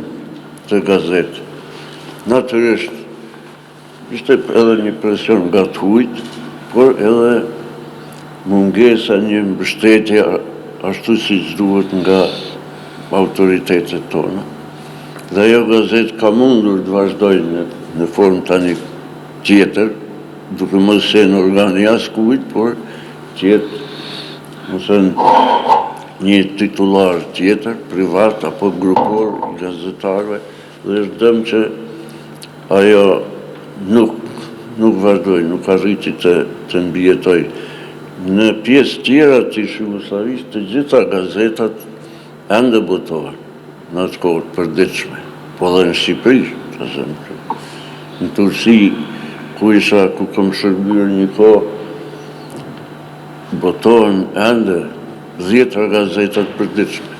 të gazetë. Natyrisht, ishte edhe një presion nga të hujt, por edhe mungesa një mbështetje ashtu si që duhet nga autoritetet tona. Dhe ajo gazetë ka mundur të vazhdojnë në formë tani tjetër, duke mos qenë organi as kujt, por tjetë, më thënë, një titullar tjetër, privat apo grupor i gazetarëve, dhe është dëm që ajo nuk vazhdoj, nuk arriti të mbijetoj. Në pjesë tjera të Jugosllavisë, të gjitha gazetat ende botohen në atë kohë të përditshme, po dhe në Shqipëri, të zemë. Në Turqi, ku kam shërbyer një kohë, botohen ende 10 gazetat përditshme.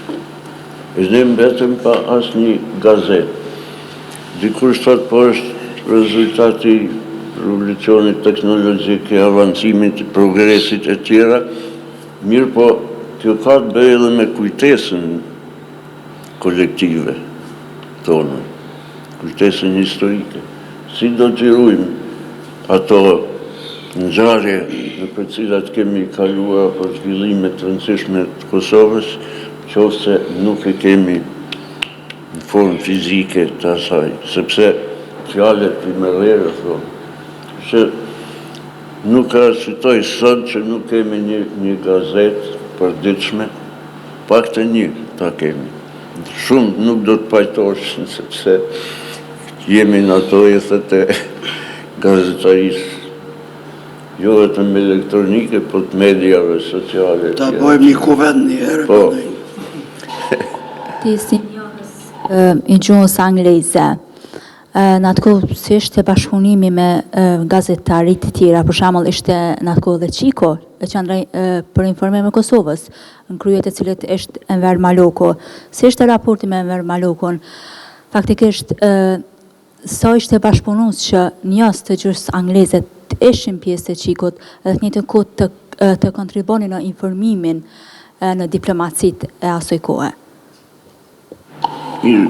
E ne mbetëm pa asnjë gazetë. Dikush thotë po është rezultati revolucionit teknologjik, e avancimit, progresit e tjera, mirë po kjo ka të bëjë edhe me kujtesën kolektive tonë, kujtesën historike. si do të gjirujmë ato ngjarje në për cilat kemi kaluar për zhvillime të rëndësishme të Kosovës, qofse nuk e kemi në formë fizike të asaj, sepse fjalët primerere thonë që nuk arsyetoj sot që nuk kemi një gazetë përditshme, pak të një ta kemi. Shumë nuk do të pajtoshin, sepse jemi në ato jetët e gazetarisë, jo vetëm elektronike, po të mediave sociale. Ta bëjmë një kuvend një herë. Po. Ti si njohës i gjuhës angleze, në atë kohë si ishte bashkëpunimi me gazetarit të tjera, për shembull ishte në atë kohë dhe Qiko, qendra për informim e Kosovës, në krye të cilit ishte Enver Maloko. Si ishte raporti me Enver Malokun? Faktikisht sa ishte bashkëpunues që njohës të gjuhës angleze të ishin pjesë të Qikut, edhe të njëjtën kohë të kontribuonin në informimin në diplomacitë e asoj kohe.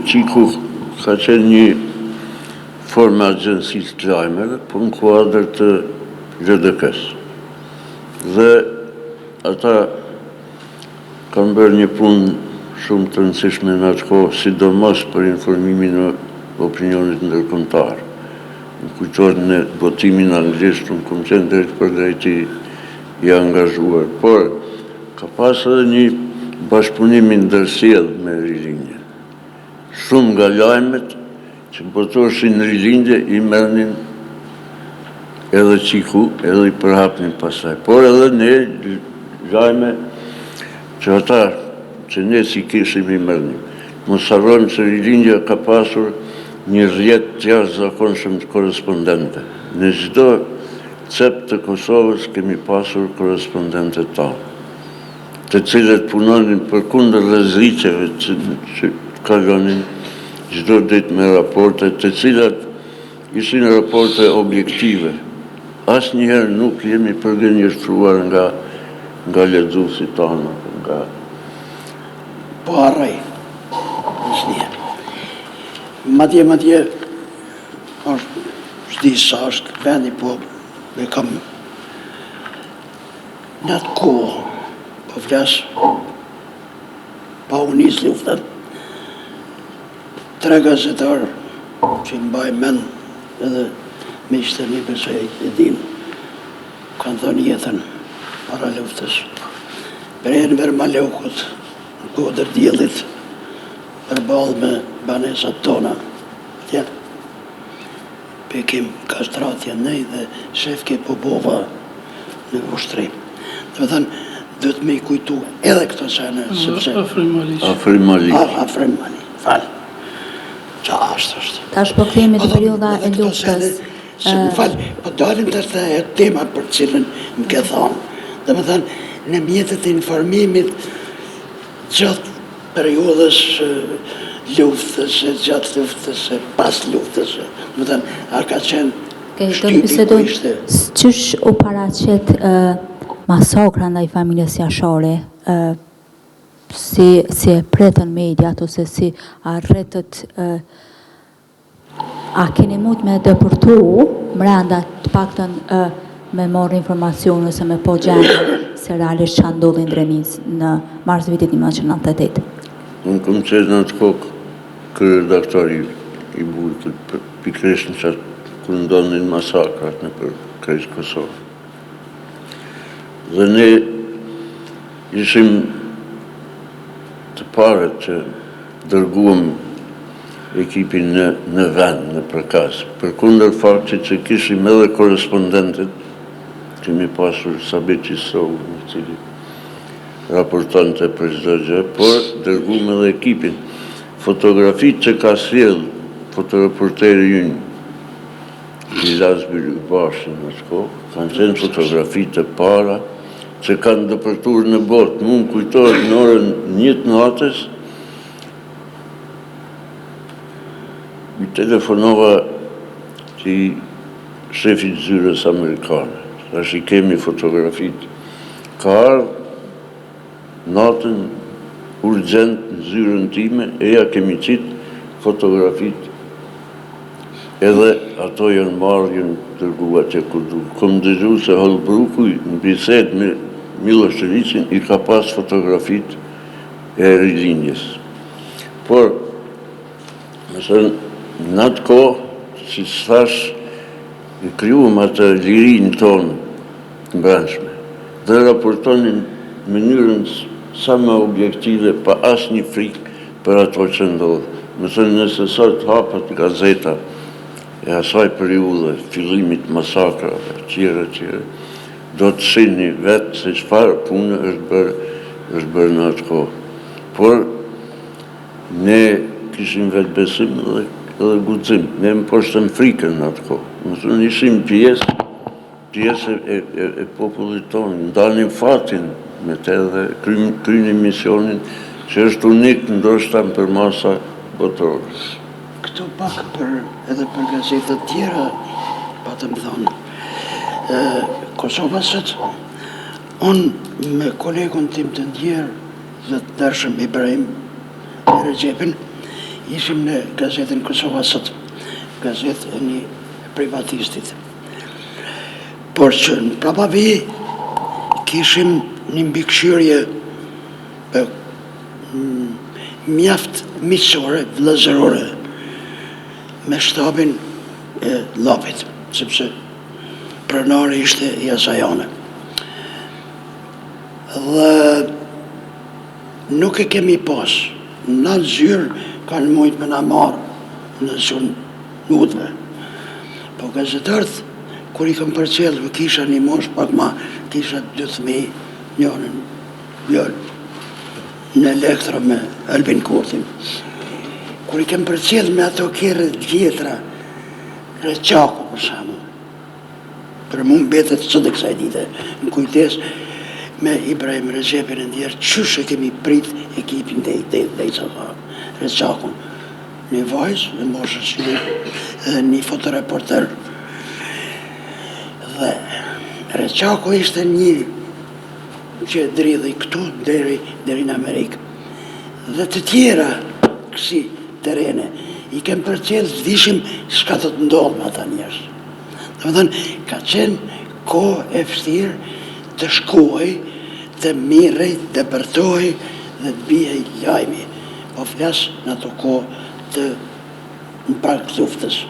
Qiku ka qenë një formë agjencisë të lajmeve, po në kuadër të LDK-s. Dhe ata kanë bërë një punë shumë të rëndësishme në atë kohë, sidomos për informimin e opinionit ndërkombëtar. Më kujtohet në botimin anglisht, unë kom qenë drejt për drejti i angazhuar, por ka pas edhe një bashkëpunim ndërsjellë me Rilindje. Shumë nga lajmet që botoheshin në Rilindje i merrnin edhe Qiku, edhe i përhapnin pasaj. Por edhe ne lajme që ata që ne si kishim i merrnim. Mos harrojmë se Rilindja ka pasur një rrjet të jashtëzakonshëm të korrespondente. Në çdo cep të Kosovës kemi pasur korrespondentet tanë, të cilët punonin përkundër rreziqeve që kalonin çdo ditë me raporte, të cilat ishin raporte objektive. Asnjëherë nuk jemi përgënjeshtruar nga lexuesit tanë, nga Po harrej. Asnjëherë. Madje, s'di sa është vendi, po me kam në atë kohë, po flasë, pa u nisë luftën, 3 gazetarë që mbaj men edhe miqtë një besoj e din, kanë thënë jetën para luftës. Për Enver Malokut, në kodër djelit, përballë me banesat tona, tjetë, Pekim Kastratja nej dhe Shefke Popova në ushtrim. Dhe me thënë, dhëtë me i kujtu edhe këto sene, sepse... Afrim Maliq. Afrim Maliq. Falë. Qa ashtë është. Tash po kthehemi në periudha e luftës. Se më falë, po dalim të e tema për cilën më ke thonë. Dhe me thënë, në mjetët e informimit gjatë periudhës luftës, gjatë luftës, pas luftës. Më thënë, a ka qenë shtypi ku ishte. Qysh u paraqet masakra ndaj familjes Jashari, si e pretën mediat ose si arretët, a keni mund me dëpërtu mrenda të paktën me marrë informacion ose me po gjenë se realisht që ndodhi në Drenis në mars vitit 1998? Unë kom qenë në të kokë kërë redaktori i Bujkët, pikërisht në qatë kërë ndonin masakrat në për krejtë Kosovë. Dhe ne ishim të pare që dërguam ekipin në vend, në përkas. Për kundër faktit që kishim edhe korespondentet, kemi pasur Sabit Qisov, në cili raportante për çdo gjë, por dërguam edhe ekipin. Fotografit që ka sjell fotoreporteri ynë, Gjilas Bashën në shko, kanë qenë fotografit të para, që kanë dëpërtur në botë. Mu më kujtohet në orën 1 natës, i telefonova që i shefit zyres amerikane. Tash i kemi fotografit. Ka ardhë natën urgjent në zyrën time, e ja kemi qitë fotografit edhe ato janë marrë, janë tërguar që ku du. Kom dëgju se Holbruku në bisedë me Miloševićin i ka pas fotografit e rilinjes. Por, mësën, në atë kohë, si thash, i kryuam atë lirinë tonë të brendshme dhe raportonin mënyrën sa më objektive pa asë një frikë për ato që ndodhë. Mësën, nëse sot hapët gazeta e asaj periudhe, fillimit masakrave, qire, do të shihni vetë se çfarë punë është bërë në atë kohë. Por, ne kishim vetë besim edhe guxim, ne më poshtëm frikën në atë kohë. Mësën, ishim pjesë e popullit tonë, ndalim fatin me te dhe kryni misionin që është unik ndoshta për masa botërore. Këto pak edhe për gazetat tjera, pa të më thonë, Kosovasët, unë me kolegun tim të ndjerë dhe të dërshëm Ibrahim Recepin, ishim në gazetën Kosovasët, gazetë e një privatistit. Por që në prapavi kishim një mbikëqyrje mjaft miqësore, vëllazërore me shtabin e Llapit, sepse pronari ishte i asajane. Dhe nuk e kemi pas, në zyrë kanë mujtë me na marë në zonë nudve. Po gazetarët, kur i kam përcjellë, kisha një mosh pak ma, kisha 2 fëmijë, njërin Björn, në Elektro me Albin Kurtin. Kur i kam përcjellë me ato kjerë vjetra, Reçaku për shembull, për mu mbetet sot e kësaj dite, në kujtes me Ibrahim Recepin e ndjerë, qysh e kemi prit ekipin dhe i Reçakun. Një vajzë, në moshës dhe një fotoreporter. Dhe Reçaku ishte një që dridhi këtu deri në Amerikë. Dhe të tjera kësi terene, i kem përcjellë vishim s'ka të të ndodhë me ata njerëz. Dhe më thënë, ka qenë kohë e vështirë të shkoj, të mirrej, të bërtoj dhe të bihej lajmi. Po flasë në ato kohë të në prag luftës.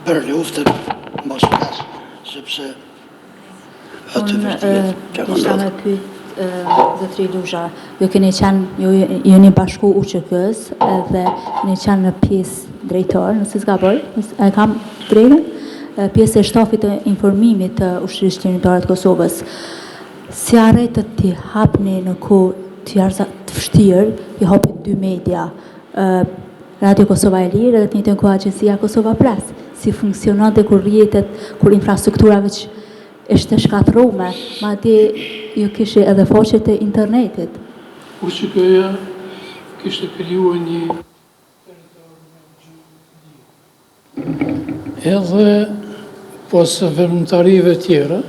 Për luftën, mos flasë, sepse atë vështirë që ka Isha me ndodhë. pyet zotri Lusha, ju keni qenë, ju jeni bashku UÇK-s dhe keni qenë në pjesë drejtor, nëse s'gaboj, e kam drejtën, pjesë e shtafit të informimit të Ushtrisë Qendrore të Kosovës. Si arritët t'i hapni në kohë të vështirë, i hapit 2 media, Radio Kosova e Lirë dhe të njëjtën kohë Agjencia Kosova Press. Si funksionante kur rrjetet, kur infrastruktura veç ishte shkatrume, madje ju kishte edhe faqet e internetit. UÇK-ja kishte krijuar një edhe pas veprimtarive tjera,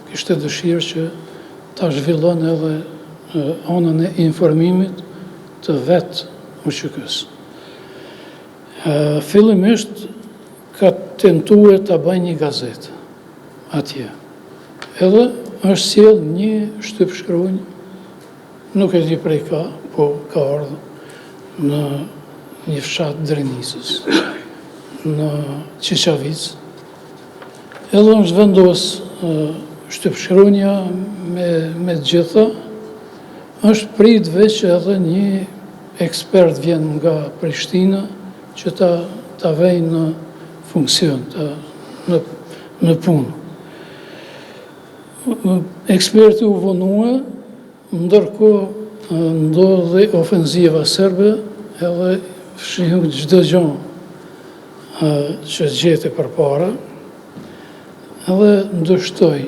kishte dëshirë që ta zhvillon edhe anën e informimit të vetë UÇK-s. Fillimisht ka tentuar ta bëjë një gazetë atje. Edhe është sjell një shtypshkronjë, nuk e di prej ka, po ka ardhur në një fshat Drenisës, në Qiqavic. Edhe është vendos shtypshkronja me gjitha, është prit veç edhe një ekspert vjen nga Prishtina që ta vej në funksion, në punë. Eksperti u vonua, ndërkohë ndodhi ofenziva serbe, edhe fshihu çdo gjë që gjeti përpara, edhe ndështoi.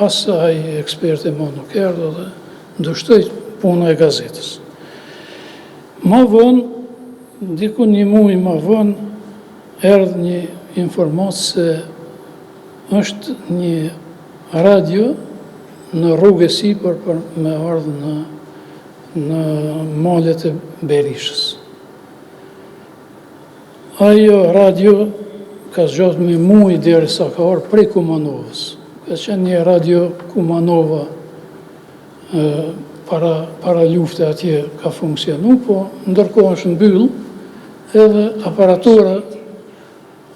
Asaj eksperti më nuk erdhi dhe ndështoi puna e gazetës. Ma vonë, diku një muaj ma vonë, erdhi një informatë se është një radio në rrugë sipër për me ardhë në malet e Berishës. Ajo radio ka zgjatë me muaj derisa ka ardhur prej Kumanovës. Ka qenë një radio Kumanova para lufte atje ka funksionu, po ndërkohë është mbyll, edhe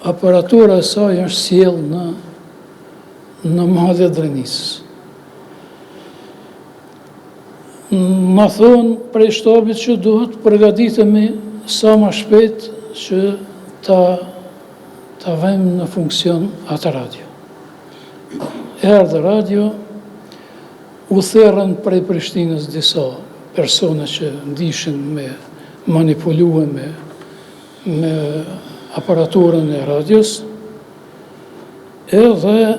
aparatura e saj është sjell në Malle Drenisë. Ma thonë prej shtabit që duhet përgatitemi sa më shpejt që ta vëmë në funksion atë radio. Erdhe radio, u therrën prej Prishtinës disa persone që ndishin me manipulue me aparaturën e radios, edhe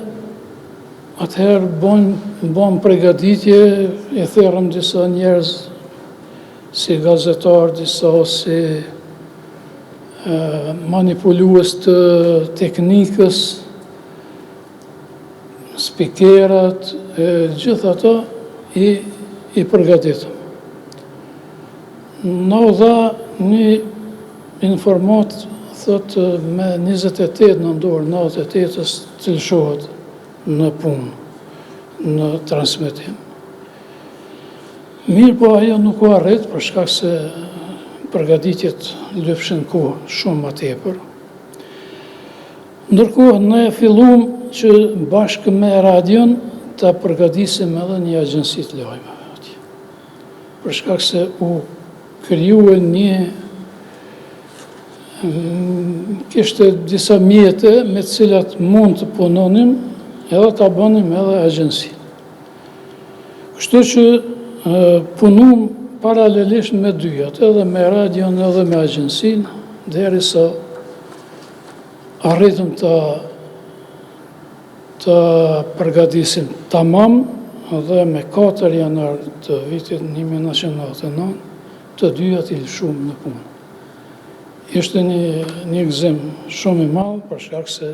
atëherë bon përgatitje, i therrëm disa njerëz si gazetar, disa si manipulues të teknikës, spikerat, gjithë ato i përgatitëm. Në u dha një informat, thotë me 28 në ndorë, 98-ës të lëshohet në punë, në transmitim. Mirë po ajo nuk u arrit, për shkak se përgatitjet lypshin kohë shumë më tepër. Ndërkohë ne fillum që bashkë me radion ta përgatisim edhe një agjensi të lajmeve atje. Për shkak se u krijuar kishte disa mjete me të cilat mund të punonim edhe ta bënim edhe agjensi. Kështu që punum paralelisht me dyjat, edhe me radion edhe me agjensin, derisa arritëm të përgatisim tamam dhe me 4 janar të vitit 1999 të dyjat i lëshuam në punë. Ishte një gëzim shumë i madh për shkak se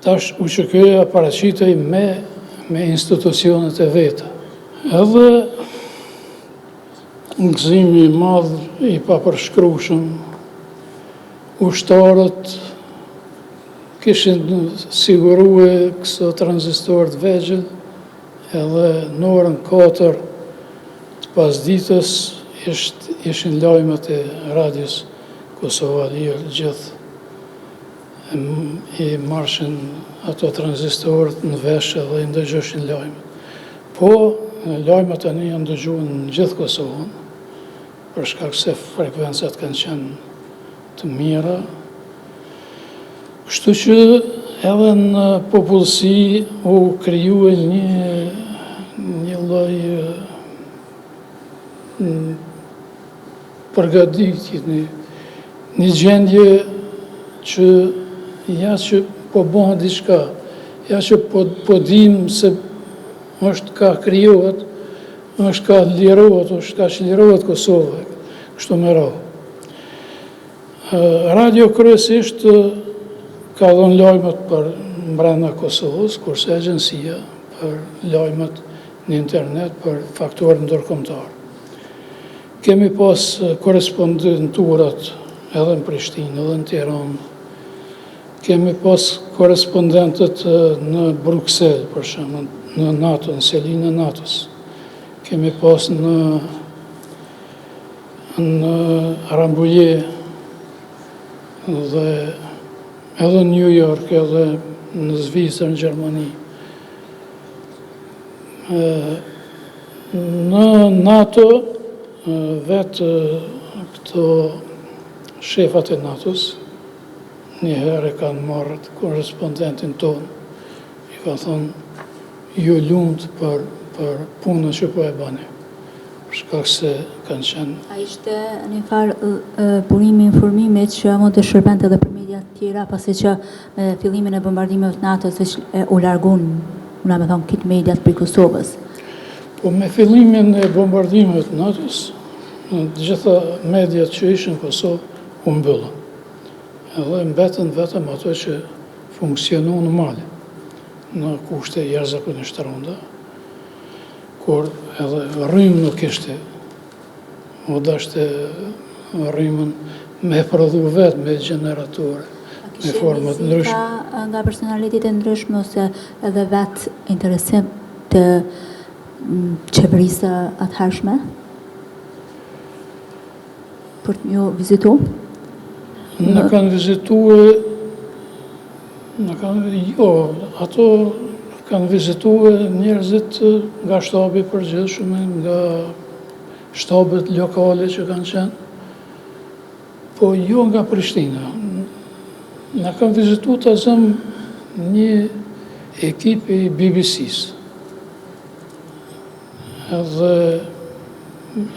tash UÇK-ja paraqitej me institucionet e veta. Edhe gëzimi i madh i papërshkrueshëm, ushtarët kishin sigurue këso tranzistorët vegjël, edhe në orën 4 të pasditës ishin lajmet e radios Kosova Lier gjithë i marshin ato tranzistorët në veshë dhe i ndëgjoshin lajmet. Po, lajmet tani janë dëgjuar në gjithë Kosovën, për shkak se frekuencat kanë qenë të mira. Kështu që edhe në popullsi u krijuar një lloj përgatitje, një gjendje që ja që po bëhen diçka, ja që po dim se është ka krijohet, është ka lirohet, është ka çlirohet Kosova, kështu me radhë. Radio kryesisht ka dhënë lajmet për brenda Kosovës, kurse agjensia për lajmet në internet për faktorë ndërkombëtar. Kemi pas korespondenturat edhe në Prishtinë, edhe në Tiranë. Kemi pas korespondentët në Bruksel, për shembull, në NATO, në selinë e NATO-s. Kemi pas në Rambouillet dhe edhe në New York, edhe në Zvicër, në Gjermani. Në NATO, vetë këto shefat e NATO-s, një herë kanë marrë korespondentin tonë, i ka thonë, ju lumt për punën që po e bani, për shkak se kanë qenë. A ishte një farë burimi informimit që mund të shërbente edhe për mediat tjera, pasi që me fillimin e bombardimeve të NATO-s u largun, me thonë, këtë mediat për Kosovës. Po me fillimin e bombardimeve të NATO-s, gjitha mediat që ishin në Kosovë u mbyllën. Edhe mbetën vetëm ato që funksionuan normale, në kushte jashtëzakonisht të rënda, kur edhe rrymë nuk ishte, u dashte rrymën me prodhu vetë me gjeneratore, me format ndryshme. Ka nga personalitetet ndryshme ose edhe vetë interesim të qeverisë atëhershme për të ju vizitu? Në kanë ato kanë vizitue njerëzit nga shtabi përgjithshëm, nga shtabet lokale që kanë qenë, po jo nga Prishtina. Në kanë vizitu të zëm një ekip i BBC-s. Edhe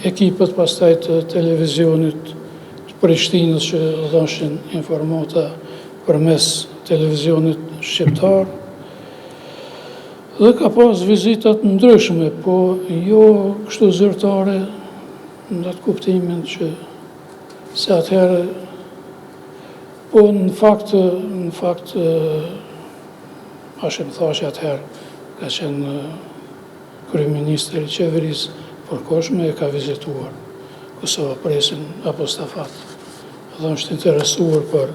ekipet pastaj të televizionit të Prishtinës që dhashin informata përmes televizionit shqiptar. Dhe ka pas vizitat ndryshme, po jo kështu zyrtare në atë kuptimin që se atëherë, po në fakt Hashim Thaçi atëherë ka qenë kryeministri i qeverisë përkohshme, e ka vizituar Kosova Presin apo Stafat. Dhe është interesuar për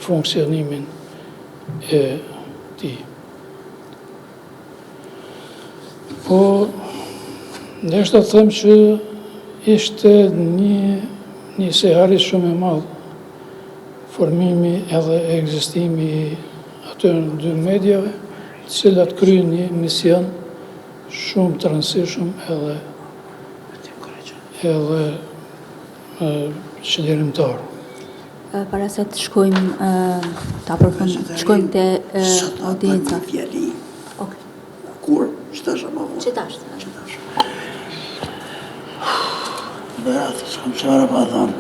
funksionimin e tij. Po, ndoshta të them që ishte një seharis shumë e madh formimi edhe ekzistimi i atyre dy medjave, të cilat kryen një mision shumë të rëndësishëm edhe qëllimtar. Para se të shkojmë shkojmë te audienca. Fjali. Okej. Kur? Qëtash më vonë? Qëtash. Berat, s'kam qara pa thamë.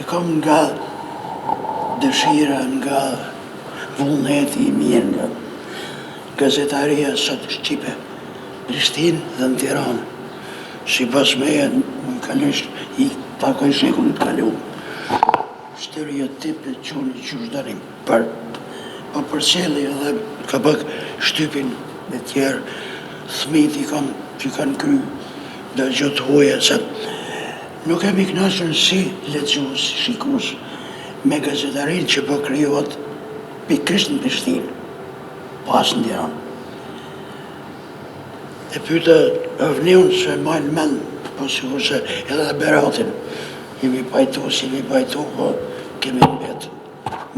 E kam nga dëshira, nga vullneti i mirë, nga gazetaria sot Shqipe, Prishtinë dhe në Tiranë. Si pas meje, në kalisht, i takoj shekullit kalu. Stereotipet qoni që shdarim për përcjellje edhe ka pak shtypin e tjerë, thmit i kam që kanë kry dhe gjotë hoja, se nuk e mi knasën si lexues, si shikus me gazetarin që po kryot pikrisht në Prishtinë, pas në Tiranë. E pyta Övniun se majnë men, po sigur se edhe Beratin, jemi pajtu, po kemi në betë.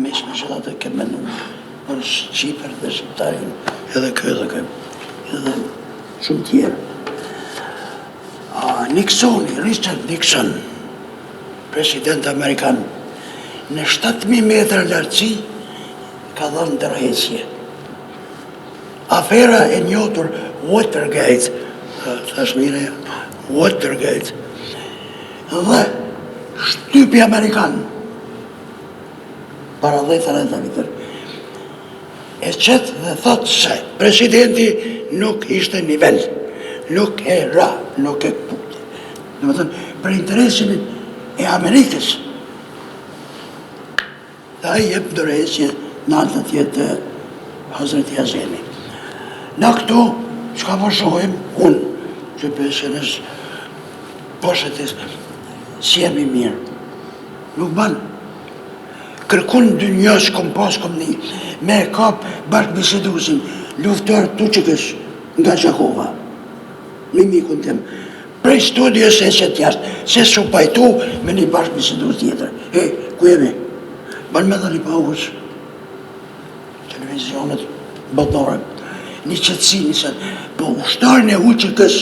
Mes në gjithatë kemi menu për Shqiper dhe Shqiptarin, edhe kë, edhe shumë tjerë. Richard Nixon, president Amerikan, në 7.000 metra lartësi, ka dhënë ndërheqje. Afera e njohur Watergate, thash mire, Watergate, dhe shtypi Amerikan, para 10 vitër, e qëtë dhe thotë se presidenti nuk ishte nivel, nuk e ra, nuk e puti. Dhe më thënë, për interesin e Amerikës, dhe a i jep ndërheqje në altë tjetë Hazreti Azemi. Në këtu, që ka përshojmë, unë, që pësënës, poshetës, si jemi mirë. Nuk banë. Kërkun dë njës, kom pas, kom një, me kap bashkë bisedusin, luftër Tuqikës nga Gjakova. Në mikun tem. Prej studios e se tjashtë, se su pajtu me një bashkë bisedus tjetër. Ku jemi? Banë me dhe një paus. Televizionet botore. Një qëtësi, njësën, po ushtarën e Uqikës,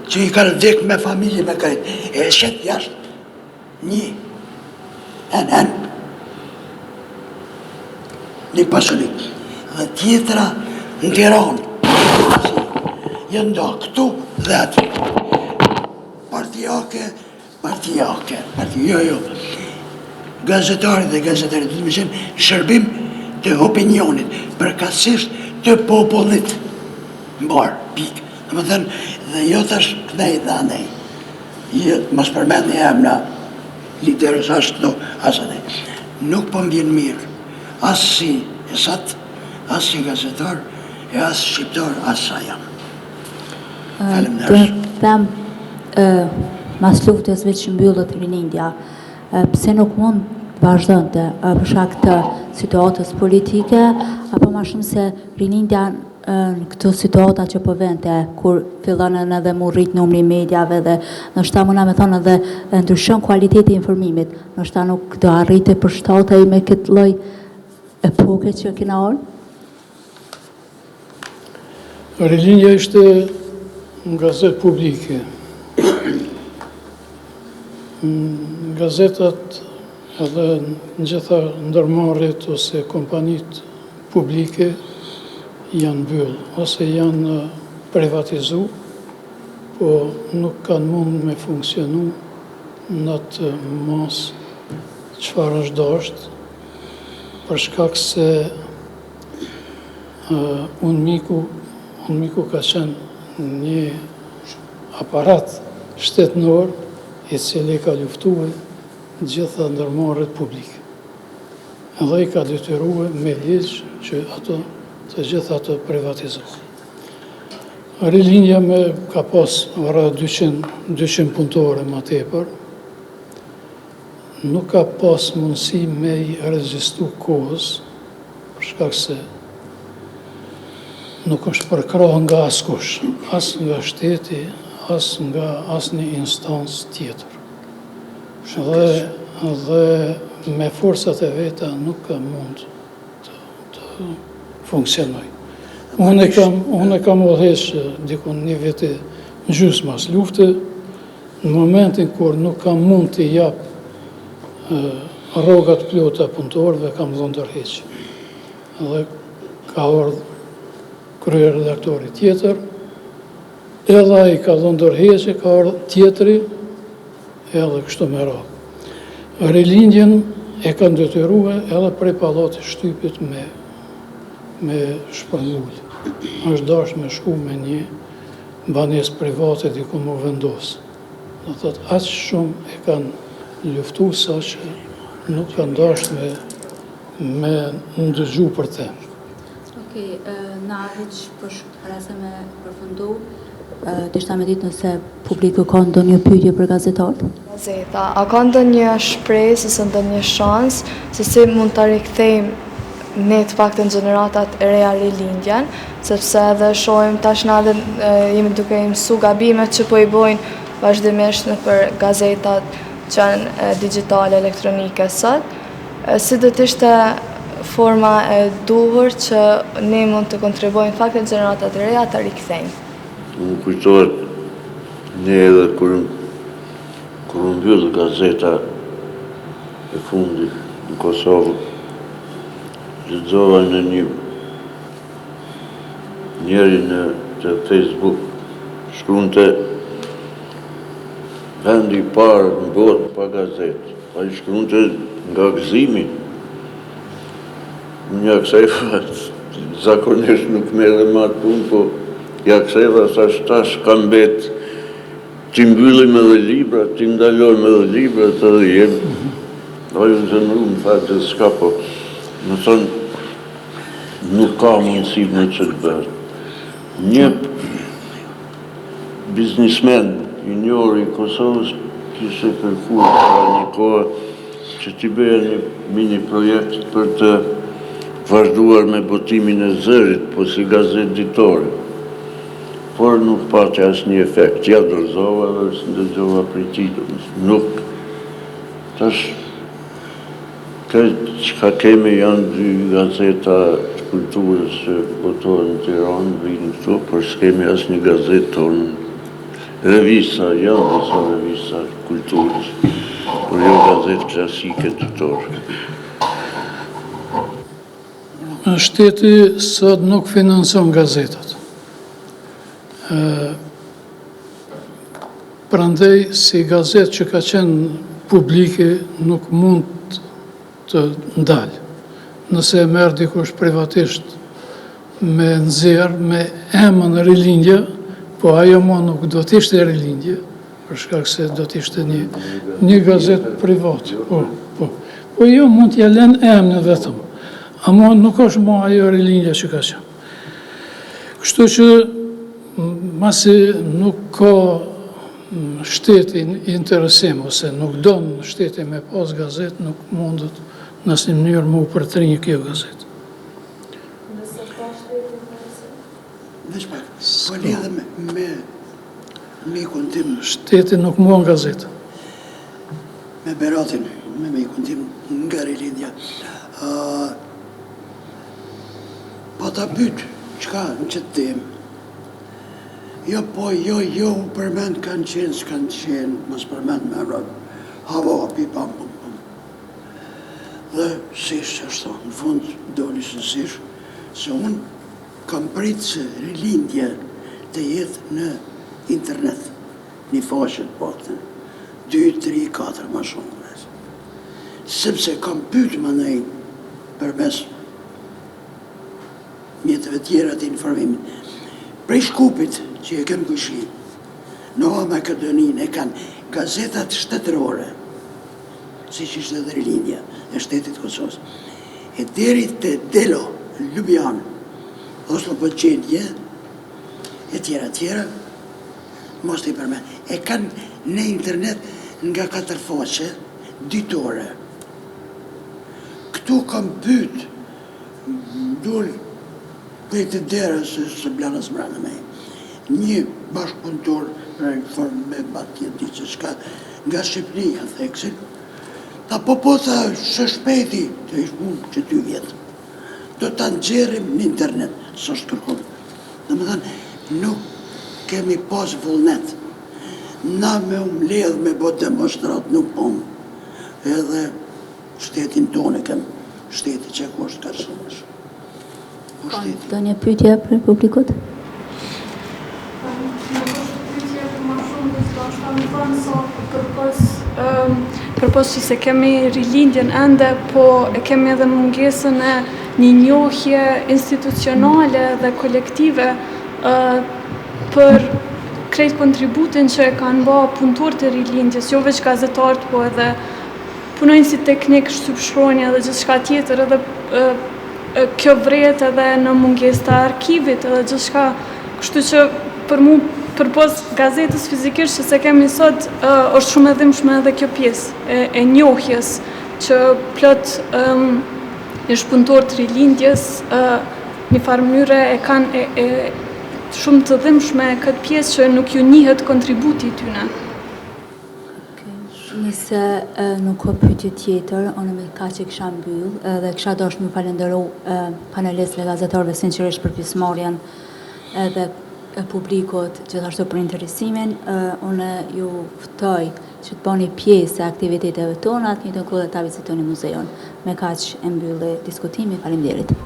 që i kanë vdek me familje me kajtë, e shetë jashtë, një, një pasunik, dhe tjetra në Tiranë, jënë do këtu dhe aty. Partijake, jo. Gazetarit dhe gazetarit, të më shemë, shërbim të opinionit, përkatësisht të popullit. Mbarë, pikë. Dhe më thënë, dhe jo thash kënej dhe anej. Mas përmend një emna, liderës ashtë do, asë anej. Nuk po mbjen mirë. Asë si esat, asë si gazetar, e asë shqiptar, asë sa jam. Falem nërës. Të them mas luftës veç mbyllët rinindja, pse nuk mund të vazhdonte për shkak të situatës politike, apo më shumë se rinindja në këto situata që po vente, kur fillonën edhe mu rrit numri i mediave dhe ndoshta muna me thonë edhe ndryshon kualiteti i informimit, ndoshta nuk do arritej përshtatej me këtë lloj epoke që kena orë? Rilindja ishte në gazetë publike. Gazetat edhe në gjitha ndërmarrjet ose kompanit publike janë mbyll, ose janë privatizu, po nuk kanë mund me funksionu në atë mos çfarë është dashur, për shkak se unë miku ka qenë një aparat shtetënor i cili ka luftuar gjitha ndërmarrjet publike. Edhe i ka detyruar me ligj që ato të gjitha të privatizohen. Rilindja ka pas vëra 200 punëtore më tepër, nuk ka pas mundësi me i rezistu kohës, për shkak se nuk është përkrah nga askush, as nga shteti, as nga asnjë instancë tjetër. Dhe me forcat e veta nuk ka mund të funksionoj. Unë e kam udhëheq dikun një vit e gjysmë mas lufte, në momentin kur nuk kam mund të jap rrogat plota punëtorëve, kam dhënë ndërheq. Dhe ka ardhur krye redaktori tjetër, edhe ai ka dhënë ndërheqje, ka ardhur tjetri, edhe kështu me radhë. Rilindjen e kanë detyruar edhe prej pallatit shtypit me shpërngull. Është dashur me shku me një banesë private diku më vendos. Do thotë aq shumë e kanë luftuar sa që nuk kanë dashur me ndëgju për te. Okej, na veç para se me përfundu, dishta me ditë nëse publiku ka ndonjë pyetje për gazetarët? Gazeta, a ka ndonjë shpresë ose ndonjë shans se si mund ta rikthejmë ne të paktën gjeneratat e reja rilindjen, sepse edhe shohim tash na edhe jemi duke i mësu gabimet që po i bojnë vazhdimisht nëpër gazetat që janë digjitale, elektronike sot. Si do të ishte forma e duhur që ne mund të kontribuojmë paktën gjeneratat e reja ta rikthejmë? Më kujtohet ne edhe kur mbyll gazeta e fundit në Kosovë, lexova në njëri në Facebook, shkruante vendi i parë në botë pa gazetë. Ai shkruante nga gëzimi. Unë ja ktheva, zakonisht nuk merrem atë punë, po ja ktheva tash ka mbet, ti mbyllim edhe libra, ti ndalojmë edhe librat edhe jem. Ajo në zemru më tha që s'ka po. Më thonë, nuk ka mundësi me që të bërë. Një biznismen i njëri i Kosovës kishte kërkuar para një kohë që t'i bëja një mini projekt për të vazhduar me botimin e zërit, po si gazetë ditore. Por nuk pati asnjë efekt. Ja dorëzova dhe s'ndëgjova prej tij. Nuk. Tash që ka kemi janë dy gazeta të kulturës që botohen në Tiranë, vinë këtu, por s'kemi asnjë gazetë tonë. Revista, janë disa revista kulturës, por jo gazetë klasike ditore. Shteti sot nuk financon gazetat. Prandaj, si gazetë që ka qenë publike nuk mund të ndalë. Nëse e merr dikush privatisht me nxjerr me emën rilindja, po ajo më nuk do të ishte rilindje, për shkak se do të ishte një gazetë private. Po jo mund t'ja lënë emrin vetëm. Ama nuk është më ajo rilindja që ka qenë. Kështu që masi nuk ka shtetin interesim, ose nuk donë shteti me pas gazet, nuk mundet në asnjë mënyrë më u përtrinj kjo gazet. Veç pak, po lidhe me mikun tim, Shteti nuk muan gazet. me Beratin, me mikun tim nga Rilindja. Po ta pyt, qka në qëtë tim? Jo, po, jo, u përmend kanë qenë, s'kanë qenë, mos përmend me rrët. Havo, pi, pam, pam, pam. Dhe, sish që është, në fund, doli sësish, se unë kam pritë se Rilindja të jetë në internet, një faqet pakëtën, 2, 3, 4, ma shumë. Sepse kam pytë më nejnë përmes mjetëve tjera të informimit. Prej Shkupit, që e kem këshin, në Makedonin e kanë gazetat shtetërore, si që ishte dhe Rilindja e shtetit Kosovës, e deri të Delo, Ljubljan, Oslo Pëlqenje, e tjera, mos të i përmen. E kanë në internet nga 4 faqe, ditore. Këtu kam pyt, dul prej të derës së Blanës mbrana me, një bashkëpunëtor në formë me batje di që shka nga Shqipëria, theksin, ta po tha së shpeti, të ishë mund që 2 vjetë, do të nxjerrim në internet, së është kërkom. Dhe më thënë, nuk kemi pas vullnet, na me umledh me bo demonstrat nuk pom, edhe shtetin tonë kem, shteti që ku është kërshëmash. Do një pyetje për publikut? Përpos që se kemi rilindjen ende, po e kemi edhe mungesën e një njohje institucionale dhe kolektive për krejt kontributin që e kanë ba punëtor të rilindjes, jo veç gazetarët, po edhe punojnë si teknik, shtypshronja dhe gjithçka tjetër, edhe kjo vret edhe në mungesë të arkivit edhe gjithçka, kështu që për mu përpos gazetës fizikisht që se kemi sot, është shumë e dhimbshme edhe kjo pjesë e njohjes që plot është punëtor të rilindjes, një farë mënyre e kanë shumë të dhimbshme këtë pjesë që nuk ju njihet kontributi i tyre. Nëse nuk ka pyetje tjetër, unë me ka që kisha mbyll dhe kisha dashur më falenderoj panelistëve, gazetarëve sinqerisht për pjesëmarrjen edhe publikut gjithashtu për interesimin. Unë ju ftoj që të bëni pjesë e aktiviteteve tona, të njëjtën kohë ta vizitoni muzeun. Me kaq e mbylli diskutimi. Faleminderit.